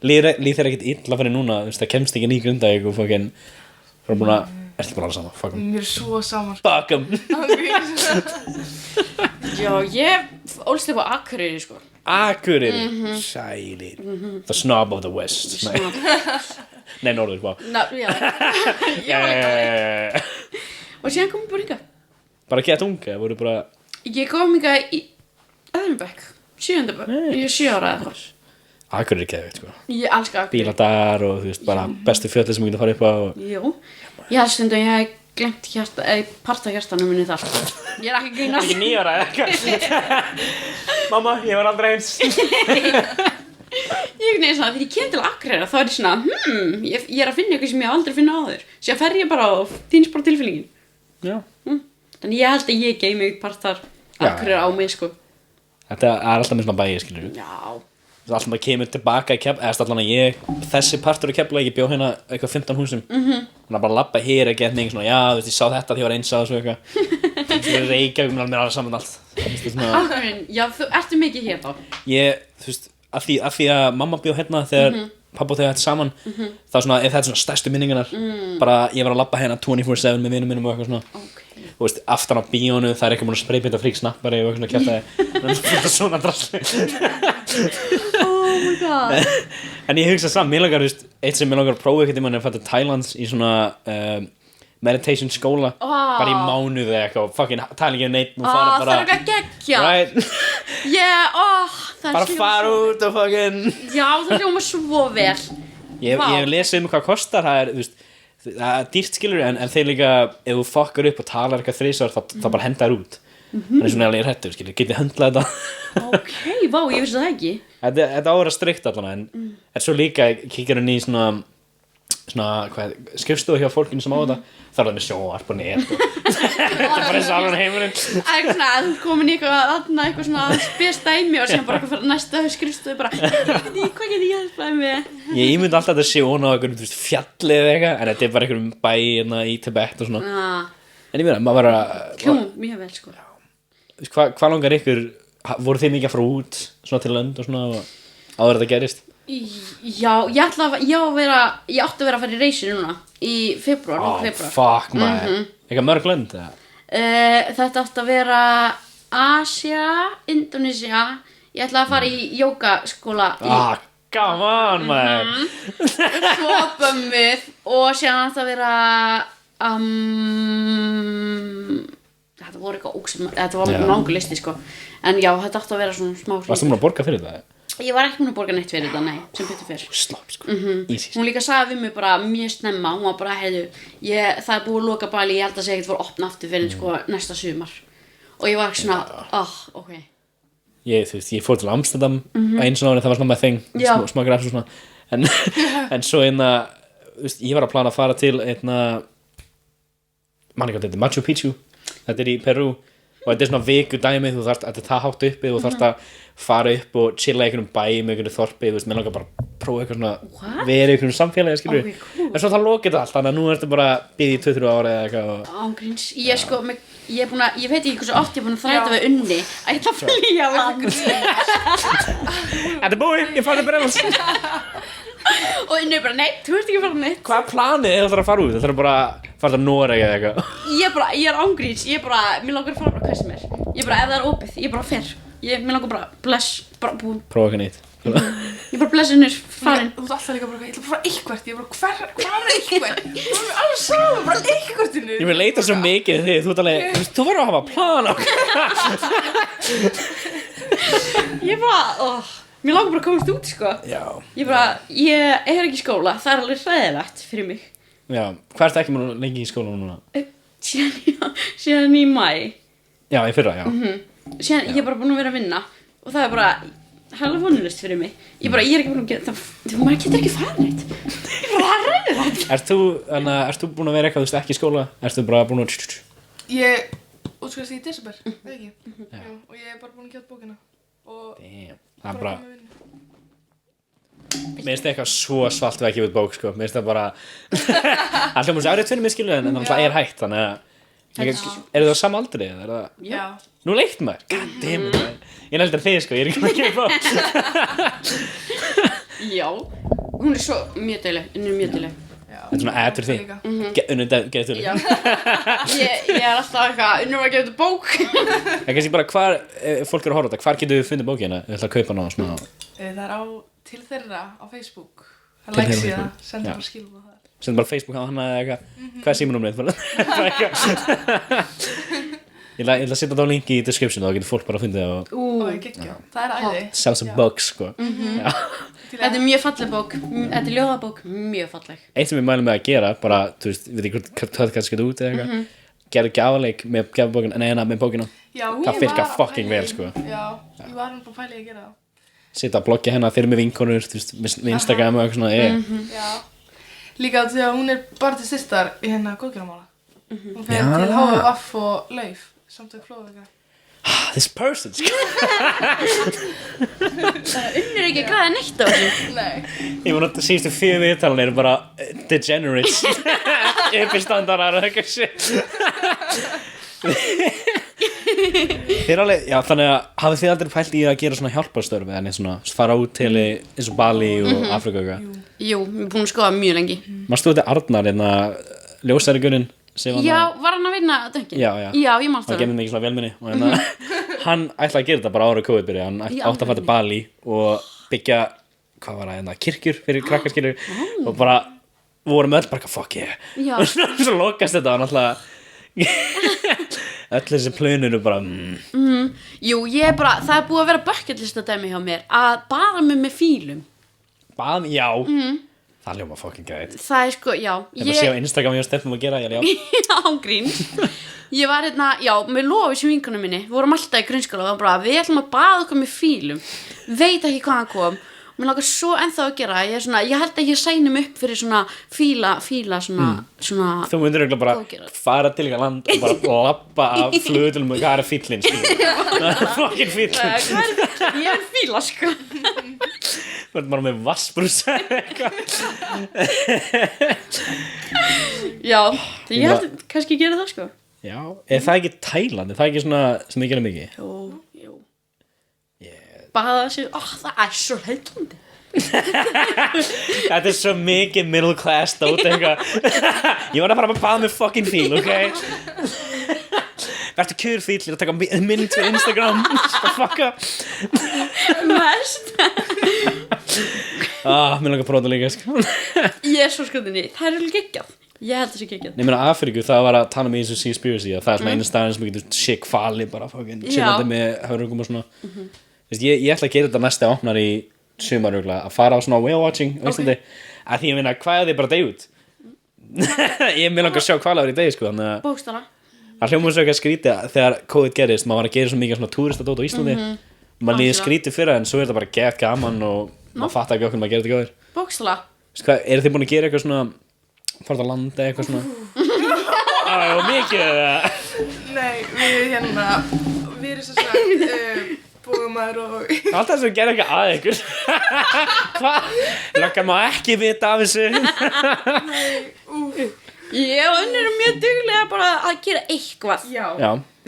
Líður þér ekkert illa fyrir núna, þú veist, það kemst ekki ný Grindavík og fucking, þú er búin að, ertu bara alveg sama, fuck 'em. Mér er svo saman, sko. Fuck 'em. Já, ég ólst upp á Akureyri, sko. Akureyri, sælir, the snob of the west. Nei, norður, hvað? Já. Já. Og síðan kom ég bara hingað. Bara gett unga, voru bara... Ég kom hingað í öðrum bekk, 7. bekk. Ég er 7 ára eða eitthvað. Akureyri geðveikt, sko. Ég elska Akureyri. Bíladagar og, þú veist, bara bestu fjöllið sem ég geta farið upp á og... Jú. Ég held stundum ég hef glemt part af hjartanum minni þar. Ég er ekki að grínast. Ekki 9 ára, eitthvað. Mamma, ég var aldrei eins. Ég er svona, þegar ég kem til Akureyri þá er ég svona, ég er að finna eitthvað sem ég hef aldrei finna áður. Síðan fer ég bara og finnst bara tilfinningin. Já. Þannig ég held að ég geymi part þar Akureyri á mig, sko. Þetta er alltaf með svona bæi, skilur við. Já. Það er alltaf maður kemur tilbaka í Keflavík, eða allan að ég, þessi partur í Keflavík, ég bjó hérna eitthvað 15 húsum. Þannig að bara labba hér ekki eitthvað mikið svona, já, þú veist, ég sá þetta því ég var eins að þessu eitthvað. Þú veist, Reykjavík, mér er alveg saman allt. Akureyri, já, þú ertu mikið hér þá. Ég, þú veist, af því að mamma bjó hérna þegar pappa og þau hætti saman, þá svona, ef þetta er svona stærstu minningarnar, bara ég var að labba hérna 24/7 með vinum mínum og eitthvað svona. Þú veist, aftan á bíónu, það er ekki múin að spraypinta frík snappari og eitthvað svona kjaftaði. Svona drasli. Oh my god. En ég hugsa samt, mér langar, eitt sem mér langar að prófa einhvern tímann er að fara til Thailands í svona meditation skóla bara í mánuði eða eitthvað, fucking tala ekki um neitt og fara Það er eitthvað geggja. right? Það bara fara út og fucking Já, það hljóma svo vel. Ég hef lesið hvað kostar, það er, það er dýrt skilur en þeir líka, ef þú fuckar upp og talar eitthvað þrisvar, þá bara henda þér út. Þannig svona ég er hrættur, skilur, getið höndlað þetta. Ok, vá, ég vissi það ekki. Þetta á að vera strikt allan, en svo líka kíkir hann í svona skrifstofu hjá fólkinu sem á þetta, það er það með sjónvarp og net og þetta er bara eins og alveg heimurinn. Eitthvað svona, þú komin í eitthvað svona spes dæmi og sem bara eitthvað fyrir næsta skrifstofu bara, hvað get ég hjálpaði með? Ég ímyndi alltaf að þetta sé ofan á einhverjum fjalli eða eitthvað, en þetta er bara einhverjum bæ í Tibet og svona. En ég meina, maður var Hljóma mjög vel, sko. Hvað langar ykkur, voru þið mikið að fara út svona til lönd og svona áður þetta gerist? Já, ég átti að vera að fara í reysi núna í febrúar. Fuck maður, eitthvað mörg lönd eða? Þetta átti að vera Asia, Indonesia. Ég ætla að fara í jógaskóla come on maður. Svo bömmið og síðan átti að vera þetta voru eitthvað óksum, þetta var langur listi sko. En já, þetta átti að vera svona smá hlutir. Varstu múin að borga fyrir það? Ég var ekki múin að borga neitt fyrir þetta, nei, sem betur fyrr. Slopp sko, easy. Hún líka sagði við mig bara mjög snemma, hún var bara, heyrðu, það er búið að loka Bali, ég held að segja ekkert fór að opna aftur fyrir sko næsta sumar. Og ég var ekki svona, ok. Ég fór til Amsterdam eins og náður, það var svona my thing, smá grafs og svona. En svo ég var að plana að fara til manni hvað þetta er, Machu Picchu, þetta er í Perú. Og þetta er svona viku dæmi, þú þarft að þetta er hátt uppi, þú þarft að fara upp og chilla í einhvern bæ með einhvern þorpi, mér langar bara að prófa eitthvað svona, vera í einhvern samfélagi, skilur Okay, cool. En svo það lokið allt, þannig að nú ertu bara byggð í 2-3 ára eða eitthvað Ángríns, ég veit ekki hversu oft ég er búin að þræta við Unni að ég ætla að flýja land. Þetta er búið, ég farið brennast. Og Unni er bara, nei, þú ert ekki að fara neitt. Hvað er planið ef þú þarf að fara út? Það þarf bara að fara til Noreg eða eitthvað. Ég er ángríns, mér langar að fara bara hvað sem er. Ég bara, ef það er opið, ég bara fer. Mér langar bara, bless, bara búin. Prófa eitthvað nýtt. Ég bara bless Unnur, farin. Þú ert alltaf líka bara, ég ætla að fara eitthvert. Ég bara, hvað er eitthvert? Þú erum alveg saman, bara eitthvertinu. Ég vil leita svo mikið þig, þú verður að hafa plan á. Ég bara, mér langar bara að komast út, sko. Já. Ég er ekki í skóla, það er alveg hræðilegt fyrir mig. Já, hvað ertu ekki múin lengi í skólanum núna? Síðan í maí. Já, í fyrra, já. Síðan ég er bara búin að vera að vinna og það er bara hella vonulist fyrir mig. Ég er ekki búin að gera það, maður getur ekki farið neitt. Ég er bara hræðilegt. Ert þú búin að vera eitthvað, þú veist, ekki í skóla? Ertu bara búin að... Ég útskrifaðist í desember, veit ekki. Já, og ég er bara búin að gera bókina. Damn, það er bara... Mér finnst eitthvað svo svalt við að gefa út bók, sko. Mér finnst það bara... Það hljómar sér árið tvinnum í skilu, en það er hægt, þannig að... Eru það á sama aldri, eða er það... Já. Nú leikt maður, god damn it, maður. Ég er eldri en þig, sko, ég er ekki að gefa bók. Já, hún er svo mjög dælu, Þetta er svona ad fyrir þig. Unnur, getur þú líka. Ég er alltaf eitthvað, Unnur var að gefa út bók. En kannski bara hvar, fólk eru að horfa á þetta, hvar getur við fundið bókina? Ég ætla að kaupa hana og svona... Það er til þeirra á Facebook. Það Til læk þeirra á síðan, Facebook. sendur Já. bara skilum á það. Sendur bara Facebook á hana eða eitthvað. Hvað er símanúmerið? Ég ætla að setja þetta á linki í description og þá getur fólk bara að finna það og Ó, ég geggjum. Það er æði. sell some books, sko. Já. Þetta er mjög falleg bók, þetta er ljóðabók, mjög falleg. Eitt sem ég mælum með að gera, bara, þú veist, við veit ekki hvað kannski geta út eða eitthvað, gerðu gjafaleik með gjafabókina, með bókina. Já, Það ég virkar var að fucking pæla í- vel, sko. Já, ég var bara að pæla í að gera það. Setja að blogga hennar fyrir með vinkonur, þú veist, með Instagram og eitthvað svona, Já. Líka því að hún er bara til styrtar í hennar góðgerðamála. Hún fer Já. til HVF og Lauf, samtök flóðveika. this person, sko. Unnur ekki að græða neitt á þessu. Nei. Ég var náttúrulega síðustu 4 viðtalan eru bara degenerates, uppistandarar og eitthvað shit. Þið er alveg, já, þannig að hafið þið aldrei pælt í að gera svona hjálparstörfi en svona fara út til eins og Bali og Afrika og eitthvað? Jú, ég er búin að skoða mjög lengi. Manstu þetta Arnar, ljósærigurinn sem Já, var hann að vinna að döngin? Já. Já, ég mást Það það. gemið mikið svona velminni og hann ætlaði að gera þetta bara ára COVID byrja, hann átti að fara til Bali og byggja hvað var það, kirkjur fyrir krakkarskilur og bara, við vorum öll bara, fuck yeah Já. og svo lokast þetta og náttúrulega öll þessi plöninu bara Jú, ég bara, það er búið að vera bucketlista dæmi hjá mér að baða mig með fílum. já, það ljóma fucking gæt Það er sko, já. ég bara sé á Instagram ég og Stefnum að gera, já Já, grín. Ég var já, með lofi sem vinkunum minni. Við vorum alltaf í grunnskóla og bara, við ætlum að baða okkur með fílum. Veit ekki hvaðan kom. Mér langar svo ennþá að gera. Ég held að ég sæni mig upp fyrir svona fíla svona þú myndir eiginlega bara góðgerar. fara til eitthvað land og bara labba af flugvöllum og hvað er fíllinn það er fucking fíllinn Hvað er þetta? Ég er fíla, sko. þú ert bara með vassbrúsa eitthvað Já, ég held að kannski gera það, sko. já, er það ekki Tælandi? Það er ekki svona sem þið gera mikið? Jú. Baða sig, það er svo heillandi. Þetta er svo mikið middle class dót eitthvað ég var að fara að baða með fucking fíl, ok? Vertu kjur fíl að taka mynd fyrir Instagram fucka Mest. mér langar að prófa það líka sko. Ég er svo skoðinni, það er alveg geggjað. Ég held það sé geggjað. Nei, mér á Afríku, það var að tala með þessu Seaspiracy að það er svona einu staðin sem getur shit hvali bara fucking chillandi með höfrungum og svona ég ætla að gera þetta næsta opnar í sumarugla að fara á svona whale watching á Íslandi að því ég meina, hvað er þið bara deg út? Ég vil langar að sjá hvalafur í degi sko, þannig að Bókstala. það hljómar svo ekki að skrítið þegar COVID gerist, maður var að gera svo mikið svona túristadót á Íslandi maður líði skrítið fyrir en svo er þetta bara gett gaman og maður fattar ekki okkur maður gerir þetta góður Bókstala. eru þið búin að gera eitthvað svona farið að landa eitthvað svona mikið Nei, við erum svo búumar og alltaf sem gerði eitthvað að ykkur hvað? Löggan má ekki vita af þessu Ég og Unnur erum mjög duglega bara að gera eitthvað. já,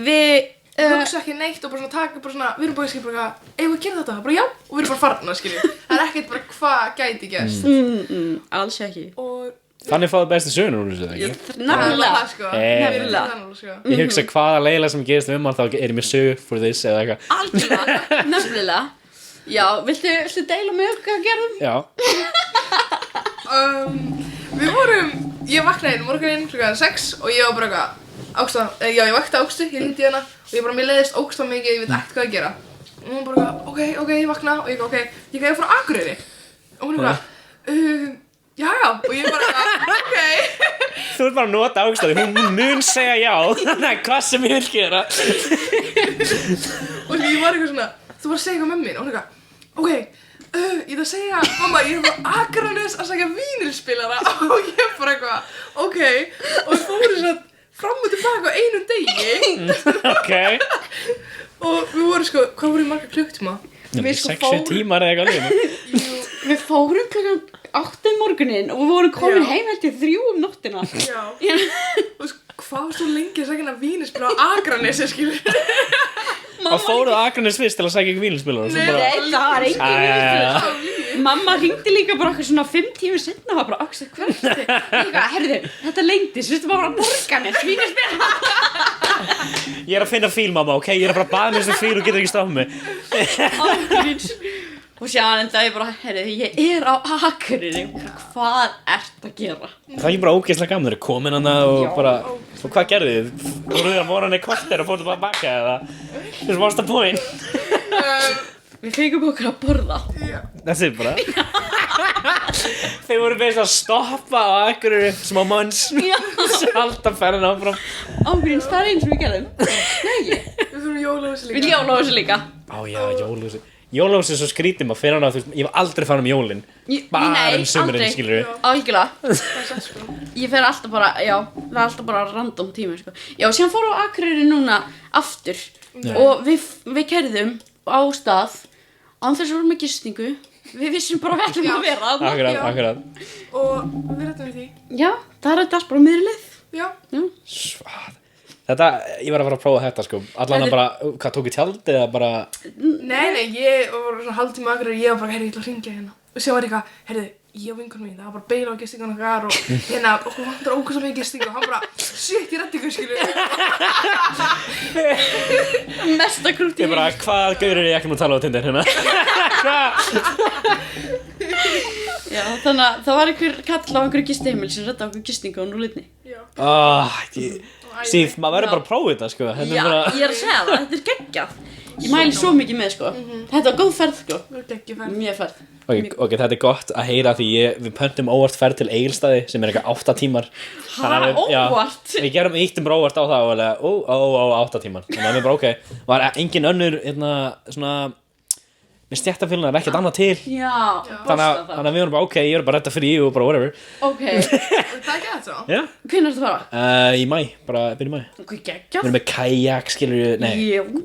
Við, hugsa ekki neitt og bara svona taka bara svona, við erum bara að skilja bara eigum við að gera þetta, bara já, og við erum bara farna skilju, það er ekkert bara hvað gæti gerst alls ekki. og þannig fáðu bestu sögur úr þessu ekki? Nefnilega. sko, Nefnilega. sko. Ég hugsa hvaða leiðilega sem gerist um hann þá er ég með sögur for this eða eitthvað Algjörlega. Nefnilega. Já, viltu deila með okkur að gera? já, Við vorum, ég vaknaði einu morguninn klukkan 6 og ég var bara eitthvað Ágústa, já ég vakti Ágústu, ég hringdi í hana og ég bara, mér leiðist Ágústa mikið, ég veit ekkert hvað að gera og hún bara, ok, ég vakna og ég ok, ég gæði að fara á Akureyri og hún bara, já og ég bara, ok þú ert bara að nota ágstæði hún mun segja já þannig að hvað sem ég vil gera og ég var eitthvað svona, þú var að segja eitthvað með mér og hún eitthvað, ok ég ætla að segja, mamma, ég er bara Akranes að segja vínilspilara og ég bara eitthvað, ok og við fórum svo fram og tilbaka á einu degi ok og við vorum sko, hvað vorum við marga klukktíma? Við sko 6 tímar eða eitthvað líka Við fórum klukkan 8 morguninn og við vorum komin Já. heim eftir 3 nóttina. Já, og sko, hvað var svo lengi að segja hérna vínilspila á Akranesi, skilur og fóruð Akranes fyrst til að sækja ekki vínilspilar og svo bara Nei, það var engin vínilspilar. Mamma hringdi líka bara okkur svona 5 tímur setna og var bara, Axel, hvað er þetta? Líka, herðu, þetta lengdist, þú veist, það var bara Borgarnes, vínilspilar. ég er að finna fíl mamma, ok, ég er að fara að baða mér sem fíl og getur ekki stoppa mig Ángríns. Og sjáðan enda ég bara, herðu, ég er á Akureyri, hvað ert að gera? það er ekki bara ógeðslega gaman, þeir eru komin hana og bara, og hvað gerðu þið? voruð þið að voru hann í korter og fóruð bara baka eða this was the point Við fengum okkur að borða. that's it bara þeir voru beðist að stoppa á Akureyri smá manns alltaf ferðin áfram Ángríns, það er eins og við gerðum. Nei, Við fyrir jólahúsi líka við ljóna á þessu líka. á já, jólahúsi er svo skrítið maður fyrir hana, þú veist, ég hef aldrei farið um jólin bara sumurinn, skilur við Algjörlega. Það er satt sko Ég fer alltaf bara, já, það er alltaf bara random tími, sko. Já, síðan fórum við á Akureyri núna aftur og við keyrðum á stað án þess að vorum með gistingu. Við vissum bara að við ætlum að vera þarna. akkurat Og við rættum við því Já, það er þetta bara miðri leið. Já, Svað. Þetta, ég var að fara að prófa þetta sko allan að bara, hvað tók í tjald eða bara nei, ég var svona hálftíma Akureyri, ég var bara, heyrðu, ég ætla að hringja hérna og sem var eitthvað, heyrðu, ég og vinkonum mín, það var bara beila á gistingun okkar og hérna, okkur vantar ókvæmst mikið gistingu og hann bara, shit, ég rætti ykkur, skilur Mesta krúti ég bara, hvað gauður er ég ekki að tala á Tinder hérna Já, þannig að það var einhver kall á einhverju gistiheimil sem redda okkur gistingu á núliðni. Steve, maður verður bara að prófa þetta sko. Þetta Já, bara... ég er að segja það, þetta er geggjað. Ég mæli svo mikið með sko. Þetta var góð ferð sko. Mjög ferð. Ok, þetta er gott að heyra því við pöntum óvart ferð til Egilsstaði sem er eitthvað 8 tímar. Óvart? Við gerum íttum bara óvart á það og alveg 8 tímar. Þannig að við bara var engin önnur svona með stjættafélagina ekkert annað til. Já, þannig að við vorum bara ég er bara að redda fyrir ég og bara whatever. Ok. Það ekki þetta svo? Já. Hvenær ertu að fara? Í maí, bara byrja í maí. Ok, Við geggjað. erum með kajak,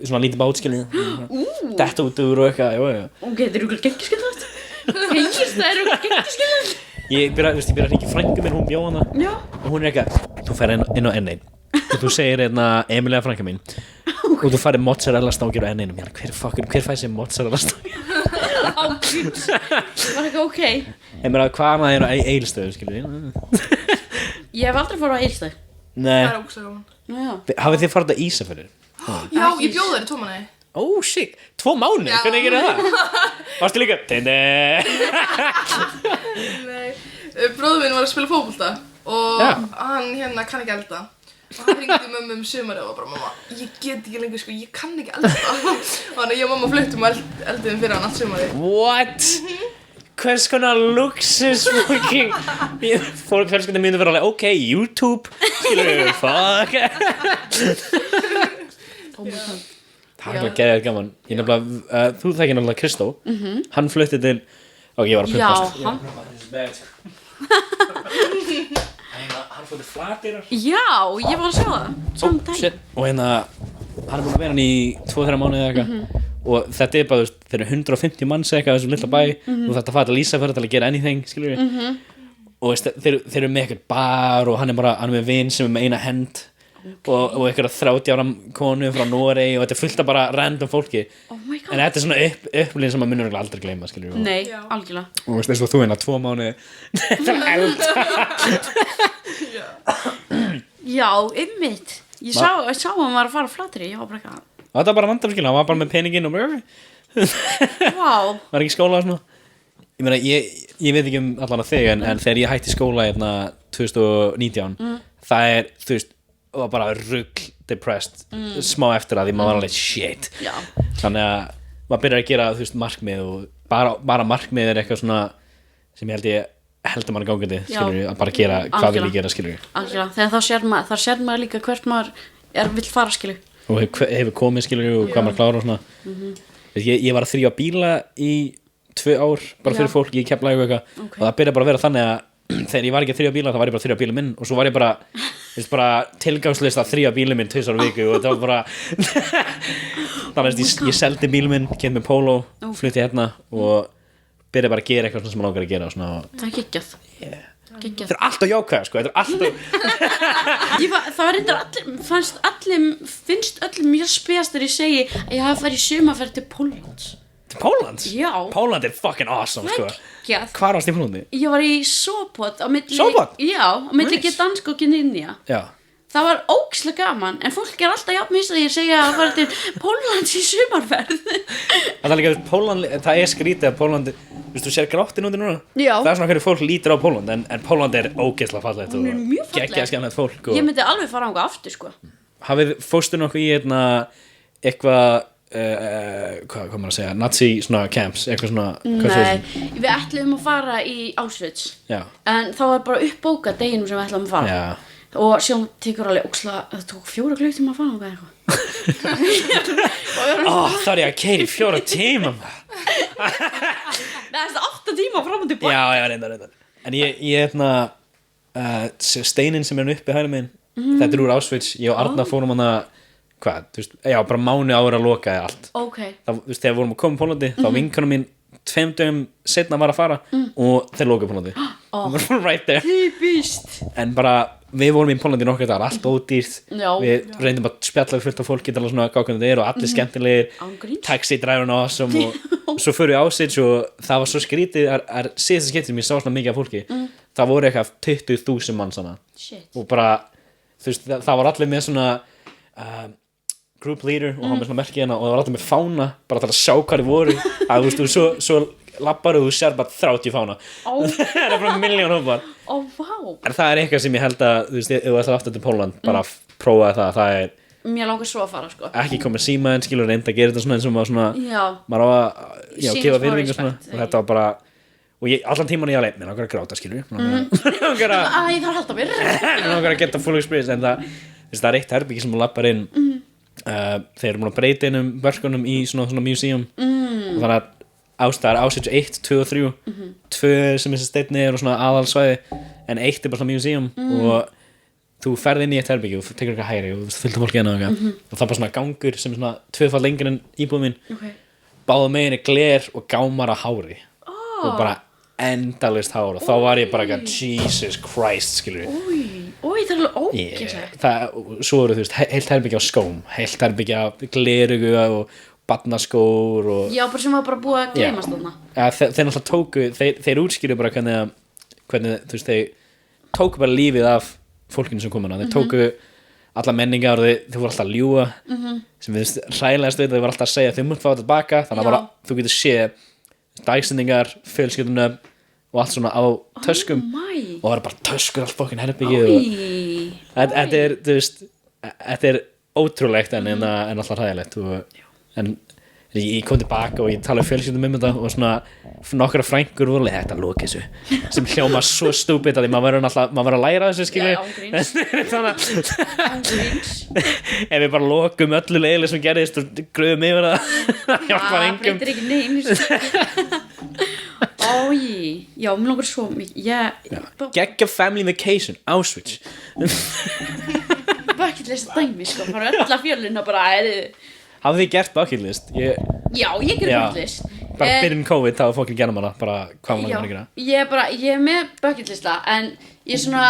svona lítið bát, detta út úr og eitthvað, Ok, þetta er okkur geggjaskilvægt. Það er okkur geggjaskilvægt. Ég byrja að hringja í frænku minn, hún bjó hana. Já. Og hún er eitthvað, þú fer inn á N1 og þú segir Emilia frænka mín og þú farir mozzarella stangir á N1 hver fæ sér mozzarella stangir? Ákvíð. Það var eitthvað ok. Ég meina, hvað annað er á Egilsstöðum, skilur við? Ég hef aldrei farið á Egilsstaði. Nei. Það er ógæslega gaman. Já. Hafið þið farið á Ísafjörður? Já, ég bjóð þér í 2 mánuði. Oh shit, 2 mánuði, hvernig gerir það? Varstu líka? Tindi. Nei, bróður minn var að spila fótbolta og hann kann ekki elda og hann hringdi mömmu sumarið og var bara mamma, ég get ekki lengur sko, ég kann ekki elda og þannig að ég og mamma fluttum og elduðum fyrir hann allt sumarið. What? Hvers konar luxus fucking fjölskyldan myndi vera alveg ok, YouTube skilur við, fuck það er alveg geðið gaman ég nefnilega, þú þekkir náttúrulega Kristó hann flutti til ok, ég var að Já, hann flutti Flateyrar Já, ég var að sjá það. Saman dag. shit. Og hann er búinn að vera hann í 2-3 mánuði eða eitthvað og þetta er bara, þeir eru 150 manns eitthvað þessum lilla bæ og þetta fara til Ísafjörður til að gera anything, skilur við og þeir eru með eitthvað bar og hann er með vin sem er með eina hend og eitthvað 30 ára konu frá Noregi og þetta er fullt af bara random fólki Oh my god. en þetta er svona upplýðin sem maður munur aldrei gleyma, skilur við Nei, algjörlega. og eins og þú 2 mánuði þetta er eld Já, einmitt. Ég sá að hann var að fara á Flateyri. Ég var bara eitthvað. og þetta var bara vandamál, hann var bara með peninginn og Vá. var ekki í skóla og svona ég meina, ég veit ekki allan að þig en þegar ég hætti skóla 2019 það er, þú veist var bara rugl depressed smá eftir að því maður var alveg shit Já. þannig að maður byrjar að gera, þú veist, markmið og bara markmið er eitthvað svona sem ég heldur mann gangandi, skilur við, að bara gera hvað vil ég gera, skilur við Algjörlega. Þegar þá sér maður líka hvert maður vill fara, skilur og hefur komið, skilur við, og hvað maður klára og svona ég var að þrýja bíla í 2 ár bara fyrir fólk í Keflavík og eitthvað og það byrjaði bara að vera þannig að þegar ég var ekki að þrýja bíla þá var ég bara að þrýja bílinn minn og svo var ég bara tilgangslist að þrýja bílinn minn 2 ára viku og þetta var bara þannig að ég seldi bílinn minn, kemd með Polo flutti hérna og byrjaði bara að gera eitthvað sem maður langar að gera og svona Það er geggjað. Geggjað. þetta er alltaf jákvæð, sko, þetta er alltaf Það var reyndar finnst öllum mjög spes þegar ég segi að ég hafi farið í sumarferð til Póllands. Póllands? Já. Pólland er fucking awesome, sko Geggjað. hvar varst í Póllandi? Ég var í Sopot á milli Sopot? Já, á milli Nice. Gdansk og Gdynia. já Það var ógeðslega gaman en fólk er alltaf jafn mist að ég segja að fara til Póllands í sumarferð. það er líka, Pólland, það er skrítið að Pólland þú sér gráttin úti núna Já. það er svona hverju fólk lítur á Pólland en Pólland er ógeðslega fallegt Hún er mjög falleg. geggja skemmtilegt fólk Ég og myndi alveg fara ánga aftur sko. fórstu nokkuð í eitthvað hvað maður að segja nazi svona camps eitthvað svona Nei, við ætlum að fara í Auschwitz já en það var bara uppbókað deginum sem við ætlum að fara já og síðan tekur alveg óksla það tók 4 klukkutíma að fara ánga eitthvað það er ég að keyra í 4 tíma Það er 8 tíma fram og tilbaka. já reyndar en ég steinin sem er uppi hægri minn þetta er úr Auschwitz ég og Arna fórum hana hvað, þú veist, já bara mánu ára að loka allt Ok. það, þú veist, þegar við vorum að koma í Póllandi þá vinkonum mín 2 dögum setna var að fara og þeir lokuðu Póllandi right there Typist. en bara við vorum í Póllandi nokkuð dagar allt ódýrt Já. við reyndum að spjalla við fullt af fólki til að svona gákvæmdu þeir og allir skemmtilegir Án gríns. taxi driverinn awesome og svo fyrir við Auschwitz og það var svo skrítið að síðasta skiptið sem ég sá svona mikið af fólki það voru eitthvað 20.000 manns hana Shit. og bara þú veist það var allir með svona group leader og hann með svona merki hérna og það var alltaf með fána bara til að sjá hvað þið voru að þú veist, svo lappar og þú sér bara 30 fána það er bara miljón hópar vá en það er eitthvað sem ég held að þú veist, ef þú ætlar aftur til Pólland bara prófa það er mér langar svo að fara sko ekki komið símaðinn skilur reynda að gera þetta svona eins og maður svona maður á að Sýna gefa smá virðingu respect, svona og þetta var bara og ég allan tíman ég alveg mér langar að gráta skilur mér langar að ég þarf að halda mér mér langar að geta full experience en það er eitt herbyggi sem þú lappar inn þeir eru múin að breyta inn verkunum í svona museum og þannig að ástæðar ásetju 1, 2 og 3 2 sem þessi steinni er og svona aðalsvæði en 1 er bara svona museum og þú ferð inn í eitt herbyggi og tekur eitthvað hægri og þú fylgta fólki hérna og það er bara svona gangur sem er svona 2-falt lengri en íbúðum mín báðu megin er gler og gámar að hári og bara endalist hár og þá var ég bara eitthvað Jesus Christ skilur það er alveg ógeðslegt svo eru þú veist heilt herbyggja á skóm heilt herbyggja á glerugu og barnaskór og já, bara sem var bara búið að gleymast þarna þeir náttúrulega tóku þeir útskýru bara hvernig þú veist þeir tóku bara lífið af fólkinu sem kom hana þeir tóku alla menningar og þeir voru alltaf að ljúga sem við hræðilegast við þeir voru alltaf að segja þau munt fá þetta tilbaka þannig að bara, þú getur séð dagstendingar, fjölskyldunöfn og allt svona á töskum og það er bara töskur allt fokkin herbyggið þetta er, þú veist þetta er ótrúlegt en alltaf hræðilegt en ég kom tilbaka og ég talaði fjölskyldum þetta og svona nokkra frængur voru þetta loka þessu sem hljóma svo stúpid að maður verður að læra þessu skilur ef við bara lokum öllu leiðileg sem gerðist og gröðum yfir það hjálpar engum breytir ekki neinu já, mér langar svo mikið geggja family vacation, Auschwitz bucket list dæmi sko, bara öll að fjöluna bara hafið þið gert bucket list? já, ég ger bucket list bara byrjun COVID þá var fólk að gera hana bara hvað maður að gera ég er með bucket lista en ég er svona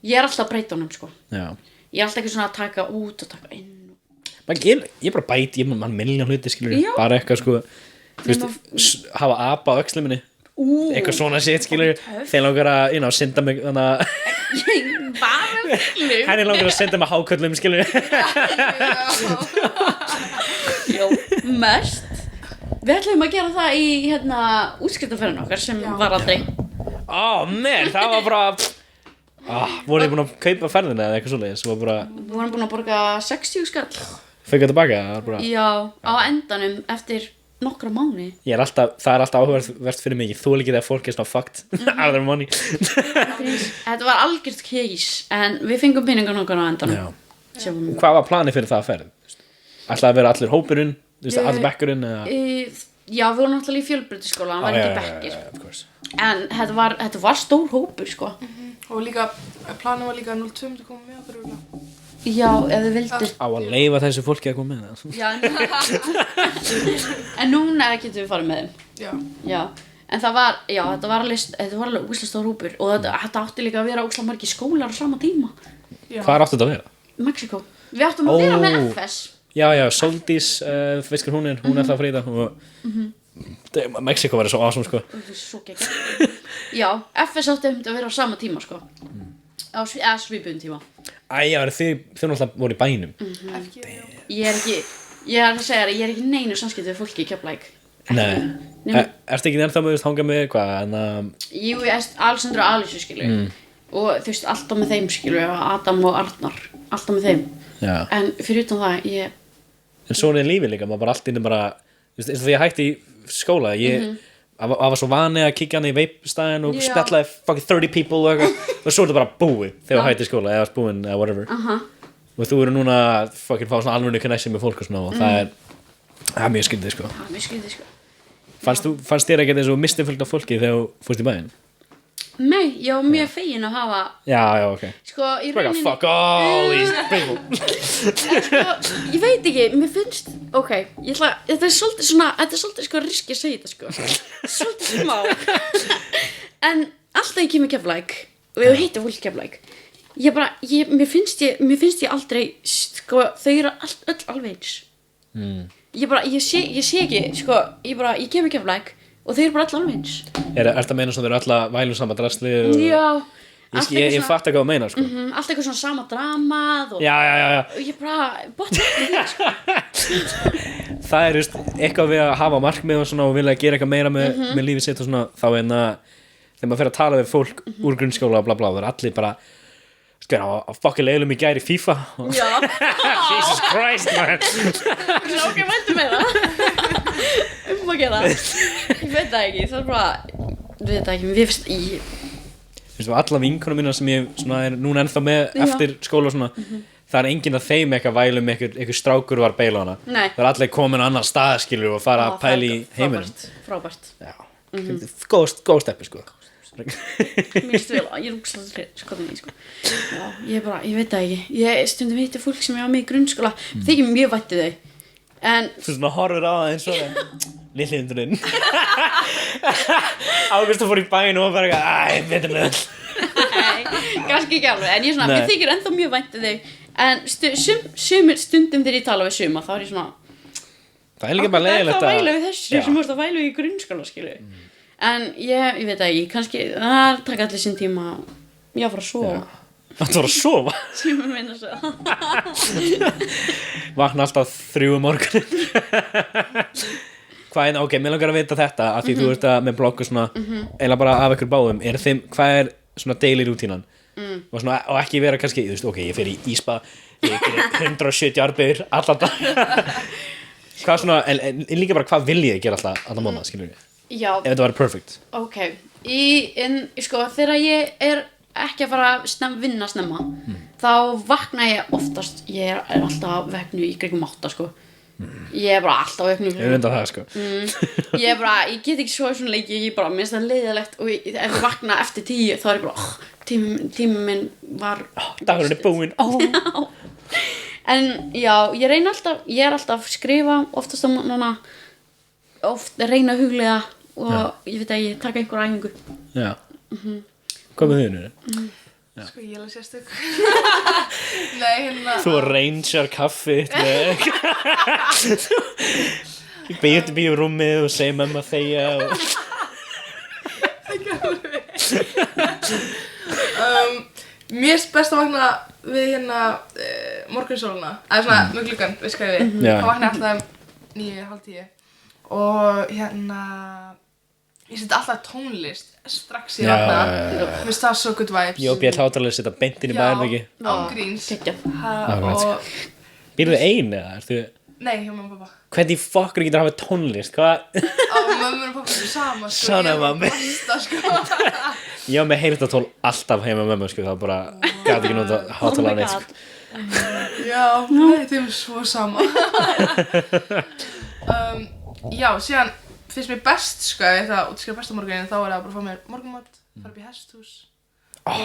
ég er alltaf að breyta honum sko já. ég er alltaf ekki svona að taka út og taka inn ég bara bæti, mann miljón hluti skilur bara eitthvað sko þú veist, hafa apa á öxlu minni eitthvað svona shit skilur þeir langar að synda mig þannig að henni langar að synda mig háköllum skilur já, mest við ætlum að gera það í útskriftarferðin okkar sem var aldrei man, það var bara voruð þið búin að kaupa ferðina eða eitthvað svoleiðis við vorum búin að borga 60 skall fengið tilbaka já, á endanum eftir nokkra mánuði það er alltaf áhugavert fyrir mig þú líkið þegar fólk er svona fucked out of their money þetta var algjört case en við fengum peningan okkar á endanum hvað var planið fyrir það að ferð? ætlaði að vera allir hópurinn allir bekkurinn já, við vorum náttúrulega í fjölbrautaskóla hann var ekki bekkir en þetta var stór hópur sko og líka, planið var líka 02 myndi koma með okkur já, ef þið vildir á að leyfa þessu fólki að koma með já, en núna getum við farið með þeim já, en það var þetta var alveg úslega stór hópur og þetta átti líka að vera úslega margir skólar á sama tíma hvað átti þetta að vera? Mexiko, við áttum að vera með FS já, Soldís fiskar hún er það Fríða og Mexiko verður svo awesome sko svo geggjað já, FS átti að vera á sama tíma sko á svipuðum tíma þið náttúrulega voru í bænum ég er að segja ég er ekki neinu samskipti við fólki í Keflavík nei, ertu ekki ennþá með hanga með eitthvað jú, Alexander og Alice skilur og þú veist, alltaf með þeim skilur Adam og Arnar, alltaf með þeim en fyrir utan það en svona er lífið líka, maður bara allt inni bara eins og því ég hætti í skóla það var svo vani að kíkja hann í veipstæðin og spjallaði fucking 30 people og svo er þetta bara búið þegar þú hætti í skóla eða búin eða whatever og þú eru núna að fucking fá svona alveg connection með fólk og svona og það er mjög skyldið sko fannst þér ekki þessu mistifullt af fólki þegar þú fórst í bæinn? Nei, ég var mjög fegin að hafa ok sko, í rauninni fuck all these people sko, ég veit ekki, mér finnst þetta er svolítið sko riski að segja þetta sko svolítið smá en alltaf ég kemur Keflavík og ég heiti fólk Keflavík mér finnst ég aldrei sko, þau eru öll alveg eins ég sé ekki sko, ég kemur Keflavík og þeir eru bara allar alveg eins er þetta að meina svona þeir eru alla vælum saman drasli já Ég fatt ekki hvað að meina, sko. Allt eitthvað svona sama dramað og Já. og ég bara, botna því, sko. Það er, eitthvað við að hafa markmið og svona og vilja gera eitthvað meira með lífið sitt og svona, þá þegar maður fer að tala við fólk úr grunnskóla og bla bla, það er allir bara að fucking leiðlum í gær í FIFA og Já. Jesus Christ, man. Ok, væntu með það. Að gera. Ég veit það ekki, það er bara, við veit það ekki, við finnst alla vinkonum mínar sem ég svona er núna ennþá með eftir skóla og svona, það er enginn að þeim eitthvað vælum einhver strákur var beila hana. Nei. Það er allir komin á annan stað, skilur, og fara að pæla í heiminum. Frábært. Já, góð steppi, sko. Mér vel, ég er úkslega skoðin í, sko. Já, ég veit það ekki. Ég stundum hitti fólk sem ég á mig í grunnskóla, þykir mjög vætti þau. En þú svona horfir á það eins og lilli hundurinn. Ágústa fór í bæinn og bara veitum við öll. Nei, kannski ekki alveg, en ég svona, mér þykir ennþá mjög vænt þau. En sumir stundum þegar ég tala við suma, þá er ég svona, það er líka bara leiðilegt það væla við þessu sem þú ert að væla við í grunnskóla, skilu. En ég veit það ekki, kannski, það taka allir sinn tíma, ég fara að sofa. Það var að sofa? Sumir meina svo. Vakna alltaf 3 morgunin. Hvað ok, mér langar að vita þetta af því þú ert að með blogg og svona eiginlega bara af ykkur báðum, hvað er svona daily rútínan og ekki vera kannski, þú veist, ok, ég fer í íspa, ég gerir 170 arbeigur allan dag. Hvað svona, en líka bara hvað vil ég gera alltaf mánuð, skilur við? Já. Ef þetta væri perfect. Ok, sko, þegar ég er ekki að fara að vinna snemma, þá vakna ég oftast, ég er alltaf vegnu í kringum 8, sko. Ég er bara alltaf vegnu. Ég veit að það, sko. Ég get ekki svo svona leiki, ég bara, mér finnst það leiðilegt og ef ég vakna eftir 10, þá er ég bara, tíminn minn var... Dagurinn er búinn. En já, ég er alltaf að skrifa, oftast á núna, oft reyna að huglega og ég veit að ég taka einhverja æfingu. Já. Hvað með þau nú? Sko, ég alveg sérstök. Nei, þú reynsjar kaffið ég býður rúmið og segir mamma þegja og... Mér er best að vakna við morgunsóluna, eða svona með gluggan við skrifi, þá vakna ég alltaf 9:30 og ég seti alltaf tónlist strax í vakna, mér finnst það svo good vibes. Jó, Björn hátalega setja beint inn í bæðin ekki. Já, ángríns. Býrðu ein eða? Nei, hjá mamma og pappa. Hvernig fokkur getur að hafa tónlist? Hvað? Mömmur og pappa eru sama, sko. Svona mamma. Sko. Ég var með heyrnartól alltaf heima með mömmu, sko, það bara gæti ekki nota hátalega neitt, sko. Já, þeim er svo sama. Já, síðan finnst mér best, sko, ef það útskrifa besta morgunin, þá er það bara að fá mér morgunmat, fara upp í hesthús og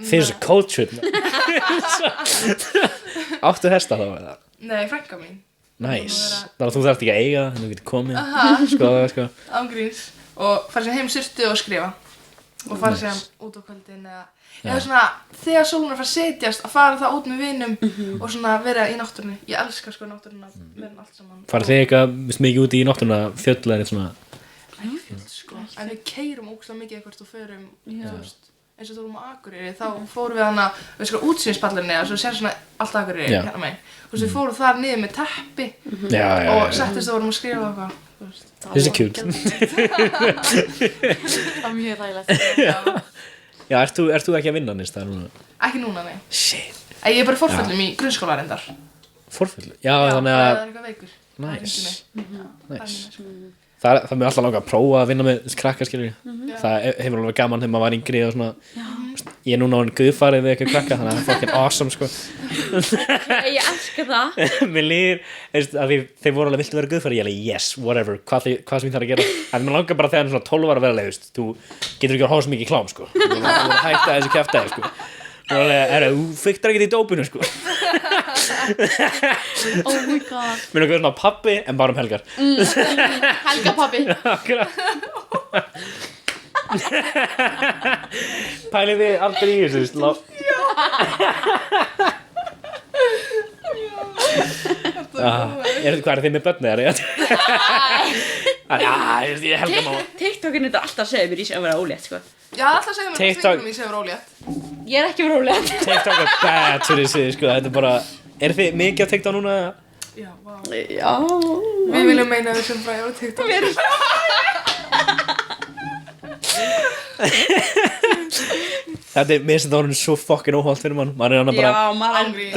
Þeir eru svo cultured. Áttu hesta þá, eða? Nei, frænka mín. Nice. Þannig að þú þarft ekki að eiga, þannig að þú getur komið. Sko. Ángríns. Og fara sér heim surtu og skrifa. Og fara sér út á kvöldin eða svona, þegar sólun er að fara að setjast, að fara það út með vinum og svona vera í náttúrunni. Ég elska sko náttúruna með allt saman. Farið þið eitthvað mikið út í náttúruna, fjöll eða eitthvað svona? Nei, fjöll sko. En við keyrum ógeðslega mikið eitthvað og förum, þú veist, eins og þú erum á Akureyri, þá fórum við hana, við sko útsýnispallinni og svo sér svona allt Akureyri hérna megin. Þú veist, við fórum þar niður með teppi og settist og vorum að skrifa eitthvað. This is cute. Það var mjög þægilegt. Já, ert þú ekki að vinna nýst það núna? Ekki núna, nei. Shit. Ég er bara í forföllum í grunnskóla reyndar. Forföllum? Já, þannig að... það er eitthvað veikur. Nice. Það er mér alltaf langað að prófa að vinna með krakkar, skilur. Það hefur alveg gaman þegar maður var yngri og svona. Ég er núna orðin guðfarið við eitthvað krakka, þannig að það er fucking awesome, sko. Ég elska það. Mér líður, að þeir voru alveg, viltu vera guðfarið? Ég er alveg, yes, whatever, hvað sem ég þarf að gera. En mér langar bara þegar hann er svona 12 ára að vera leið, þú getur ekki að hóra svo mikið klám, sko. Þú verður að hætta þessu kjaftaði, sko. Þú fiktar ekki í dópinu, sko. Oh my god. Mér langar svona pabbi, en bara helgar. Helga pabbi. Pælið þið aldrei í þessu, Hvað er þið með börn eða? Já, ég helga máma. TikTokin er alltaf að segja mér í sig að vera ólétt, sko. Já, alltaf segja mér TikTok. að þvingunum í segur ólétt. Ég er ekki róleg. TikTok er bad fyrir sig, sko, þetta er bara þið mikið á TikTok núna? Já, vá. Já. Við viljum meina við sem frægur á TikTok. Við erum Þetta er, mér finnst þetta orðin svo fucking óholt fyrir mann, maður hann að bara Já, maður Ángríns.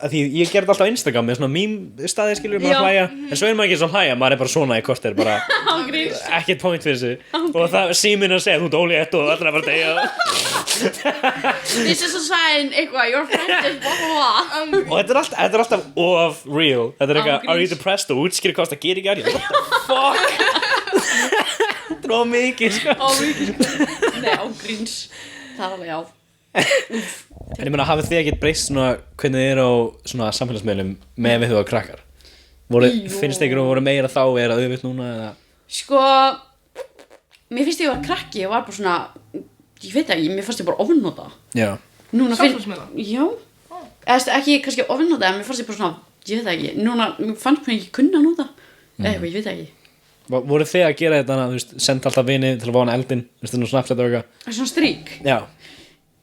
að því ég gerði alltaf á Instagram með svona mím-staði skilur maður Já. hlæja, en svo er maður ekki svo hlæja, maður er bara svona í korter, bara ángríns. ekkert point fyrir sig og það síminn að segja þú ert ólétt og allir að bara deyja This is a sign, eitthvað, your friend is blah blah blah. og þetta er alltaf of real, þetta er eitthvað Ángríns. are you depressed og útskýri hvað það gerir ekki what the fuck þetta er of mikið sko Nei, ángríns. Það er alveg, já. en ég meina hafið þið ekkert breyst svona hvernig þið eru á svona samfélagsmiðlum með við þú að krakkar finnst ykkur að voru meira þá eða auðvitt núna eða Sko, mér finnst ég var krakki, ég var bara svona, ég veit ekki, mér fannst ég bara ofnóta. já, Núna Samfélagsmiðla? Já. Eða ekki kannski ofnóta, en mér fannst ég bara svona, ég veit ekki, núna, mér fannst mér ekki kunna nota. Eða eitthvað, ég veit ekki. voru þið að gera þetta þú veist, senda alltaf vini til að vána eldin þú veist, nú Snapchat og eitthvað Það er svona strík. já,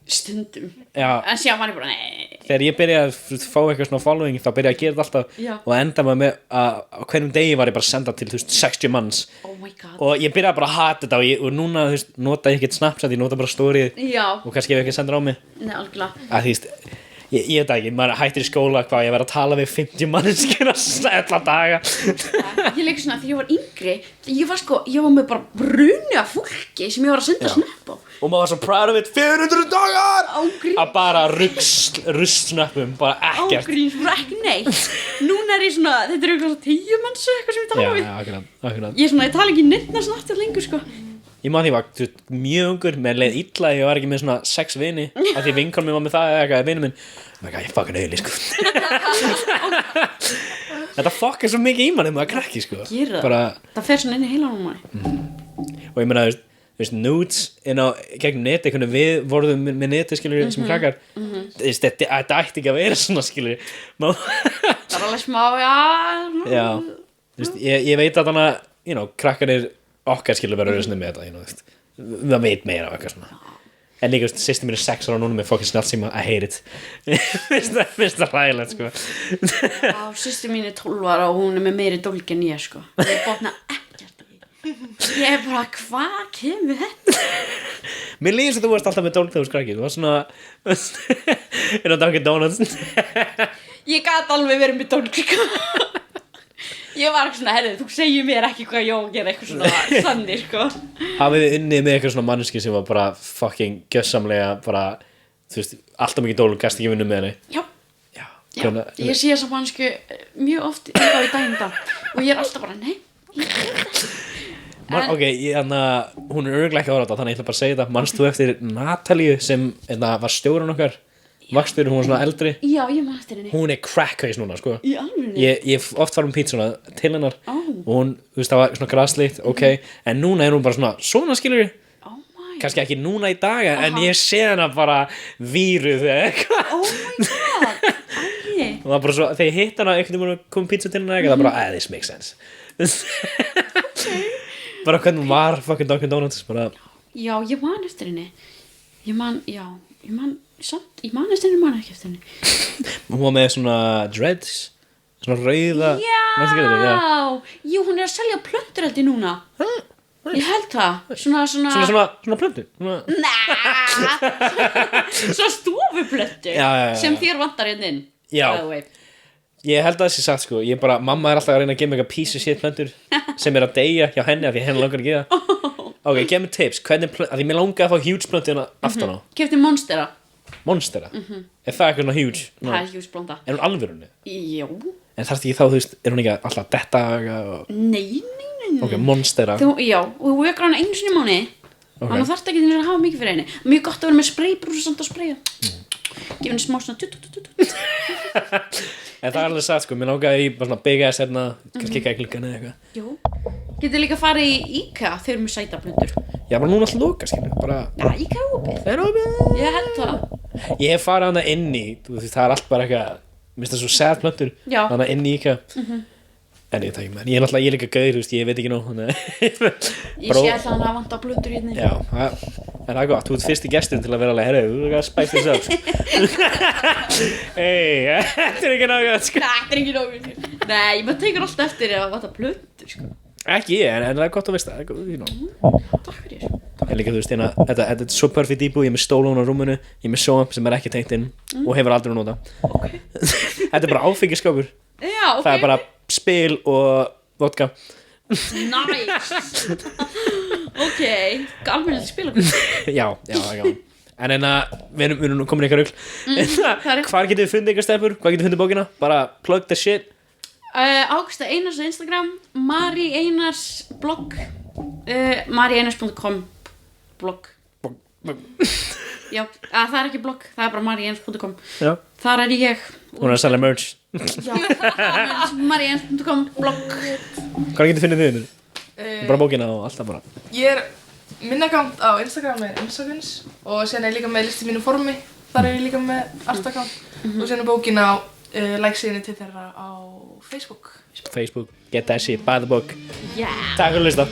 Stundum. já, En síðan var ég bara, nei. þegar ég byrjaði að fá eitthvað svona following þá byrjaði að gera þetta alltaf Já. og enda maður með að á hverjum degi var ég bara að senda til þú veist 60 manns Oh my god. og ég byrjaði bara að hata þetta og núna þú veist nota ég ekkert Snapchat, ég nota bara storyð Já, og kannski ef ekki sendur á mig nei, algjörlega. að þú veist ég veit ekki, maður hættir í skóla hvað ég verið að tala við 50 manneskina alla daga Ég leik svona, þegar ég var yngri, ég var sko, ég var með bara bruni af fólki sem ég var að senda snöpp á. og maður var svo proud of it 400 dagar Ángríns. að bara rust snöppum bara ekkert Ángríns, bara ekki neitt. Núna er ég svona, þetta er eitthvað svo 10 manns eitthvað sem ég já, tala við. akkurat Ég er svona, ég tala ekki neitt næst náttúrulega lengur sko. ég man því var þú veist, mjög ungur með leið illa ég var ekki með svona 6 vini af því vinkon minn var með það eða eitthvað vini minn ég fucking auðli sko þetta fuckar svo mikið í manni maður krakki sko Gerir það. bara, Það fer svona inn í heilanum á manni. og ég meina þú veist nudes inn á gegnum neti hvernig við vorum með neti skilur sem krakkar þú veist, þetta ætti ekki að vera svona skilur Það er alveg smá, já. já þú veist, ég veit að þannig krakkanir okkar skilur vera auðvitað með þetta þú veist, það veit meira af eitthvað svona en líka, sýstir mér er 6 ára núna með fucking snjálfsíma, I hate it finnst það hræðilegt sko Já, systir mín er 12 ára og hún er með meiri dólk en ég sko. Ég botna ekkert af því. Ég er bara, hvað kemur þetta? mér líður sem þú varst alltaf með dólk þegar þú skrakki þú var svona inn á Dunkin Donuts Ég gat alveg verið með dólk sko. Ég var ekki svona, herrið, þú segir mér ekki hvað ég á að gera eitthvað svona sannig sko. hafið þið unnið með eitthvað svona manneski sem var bara fucking gjössamlega bara, þú veist, alltaf mikið dólk gæst ekki vinnu með henni Já, já, já, ég sé þessa mannsku mjög oft í daginn dag og ég er alltaf bara, nei, ég er þetta. ok, hún er örglega ekki ára þetta þannig ég ætla bara að segja þetta, manst þú eftir Natalíu sem var stjórun okkar vakstur, hún var svona eldri Já, ég maður eftir henni. hún er crackhaus núna sko Í alveg. ég oft var pítsuna til hennar Ó. og hún, þú veist, það var svona graslít ok, en núna er hún bara svona skilur Oh my, kannski ekki núna í dag en ég sé hana bara víruð eða eitthvað oh my god, ægi. og það var bara svo, þegar ég hitt hana einhvern veginn kom pítsu til hennar eitthvað, það bara, this makes sense bara hvernig hún var fucking Dunkin Donuts bara, Já, ég man eftir henni. Ég man eftir henni, man ekki eftir henni. hún var með svona dreads svona rauða manstu ekki eftir því? Já. Jú, hún er að selja plöntur held ég núna. Ég held það. svona plöntu svona, Svo stofuplöntur Já, já, já. sem þér vantar hérna inn. Já. By the way. ég held að það sé sagt sko, ég bara, mamma er alltaf að reyna að gefa mig eitthvað piece of shit plöntur sem er að deyja hjá henni af því henni langar að gefa ok, gef mér tips, hvernig plöntur af því mér langar að fá huge plöntuna aftan á Keypti Monstera. Monstera, er það eitthvað svona huge? Það er hjús blónda. Er hún alvörunni? Jú. En þarfst ekki þá, þú veist, er hún ekki alltaf detta og... Nei. Ok, Monstera Já, og þú vekur hana einu sinni í mánuði. Þannig að þarfst ekki til að hafa mikið fyrir henni. Mjög gott að vera með spraybrúsa samt að spraya. Gefa henni smá svona En það er alveg sagt, sko, mér langaði í bara svona big ass hérna, kannski ekki gluggan eða eitthvað Jú. Getur líka farið í IKEA þegar við erum með sætaplöntur. Já, bara núna alltaf loka, skilur, bara Já, IKEA er opið. Það er opið Ég held það. Ég hef farið hana inn í, þú veist, það er allt bara eitthvað Mér finnst það svo sad plöntur Já. hana inn í eitthvað En ég er náttúrulega, ég er líka gauður, þú veist, ég veit ekki nóg Ég sé alltaf hann að vanta blöður hérna Já, en það er gott, þú ert fyrsti gestur til að vera alveg, herru, þú er spæst þess að Hey, þetta er ekki náttúrulega, sko Þetta er ekki nóg Nei, maður tekur alltaf eftir að vanta blöður, sko Ekki ég, en það er gott að veist það, you know. Takk fyrir En líka, þú veist, þetta er svo perfect íbúð, ég er með stólón á rúminu, ég er með sjónvarp sem er ekki tengt inn og hefur aldrei nota Þetta er bara áfengiskápur Já, ok Það er bara spil og vodka Nice Ok, almennilega spila Já, það er gaman En við erum nú komin í eitthvað rugl Hvar getum við fundið eitthvað stefur? Hvað getum við fundið bókina? Bara plug the shit Ágústa Einars á Instagram Mari Einars blogg marieinars.com blogg Já, það er ekki blogg, það er bara marieinars.com Já, Þar er ég hún er að selja merch Já, marieinars.com blogg Hvar getum við fundið þið? Bara bókina og alltaf bara Ég minn account á Instagram er Instagrams og sen er ég líka með listi mínu formi þar er ég líka með art account og sen er bókin á like-síðunni til þeirra á Facebook Get that shit, buy the book Yeah Takk fyrir að hlusta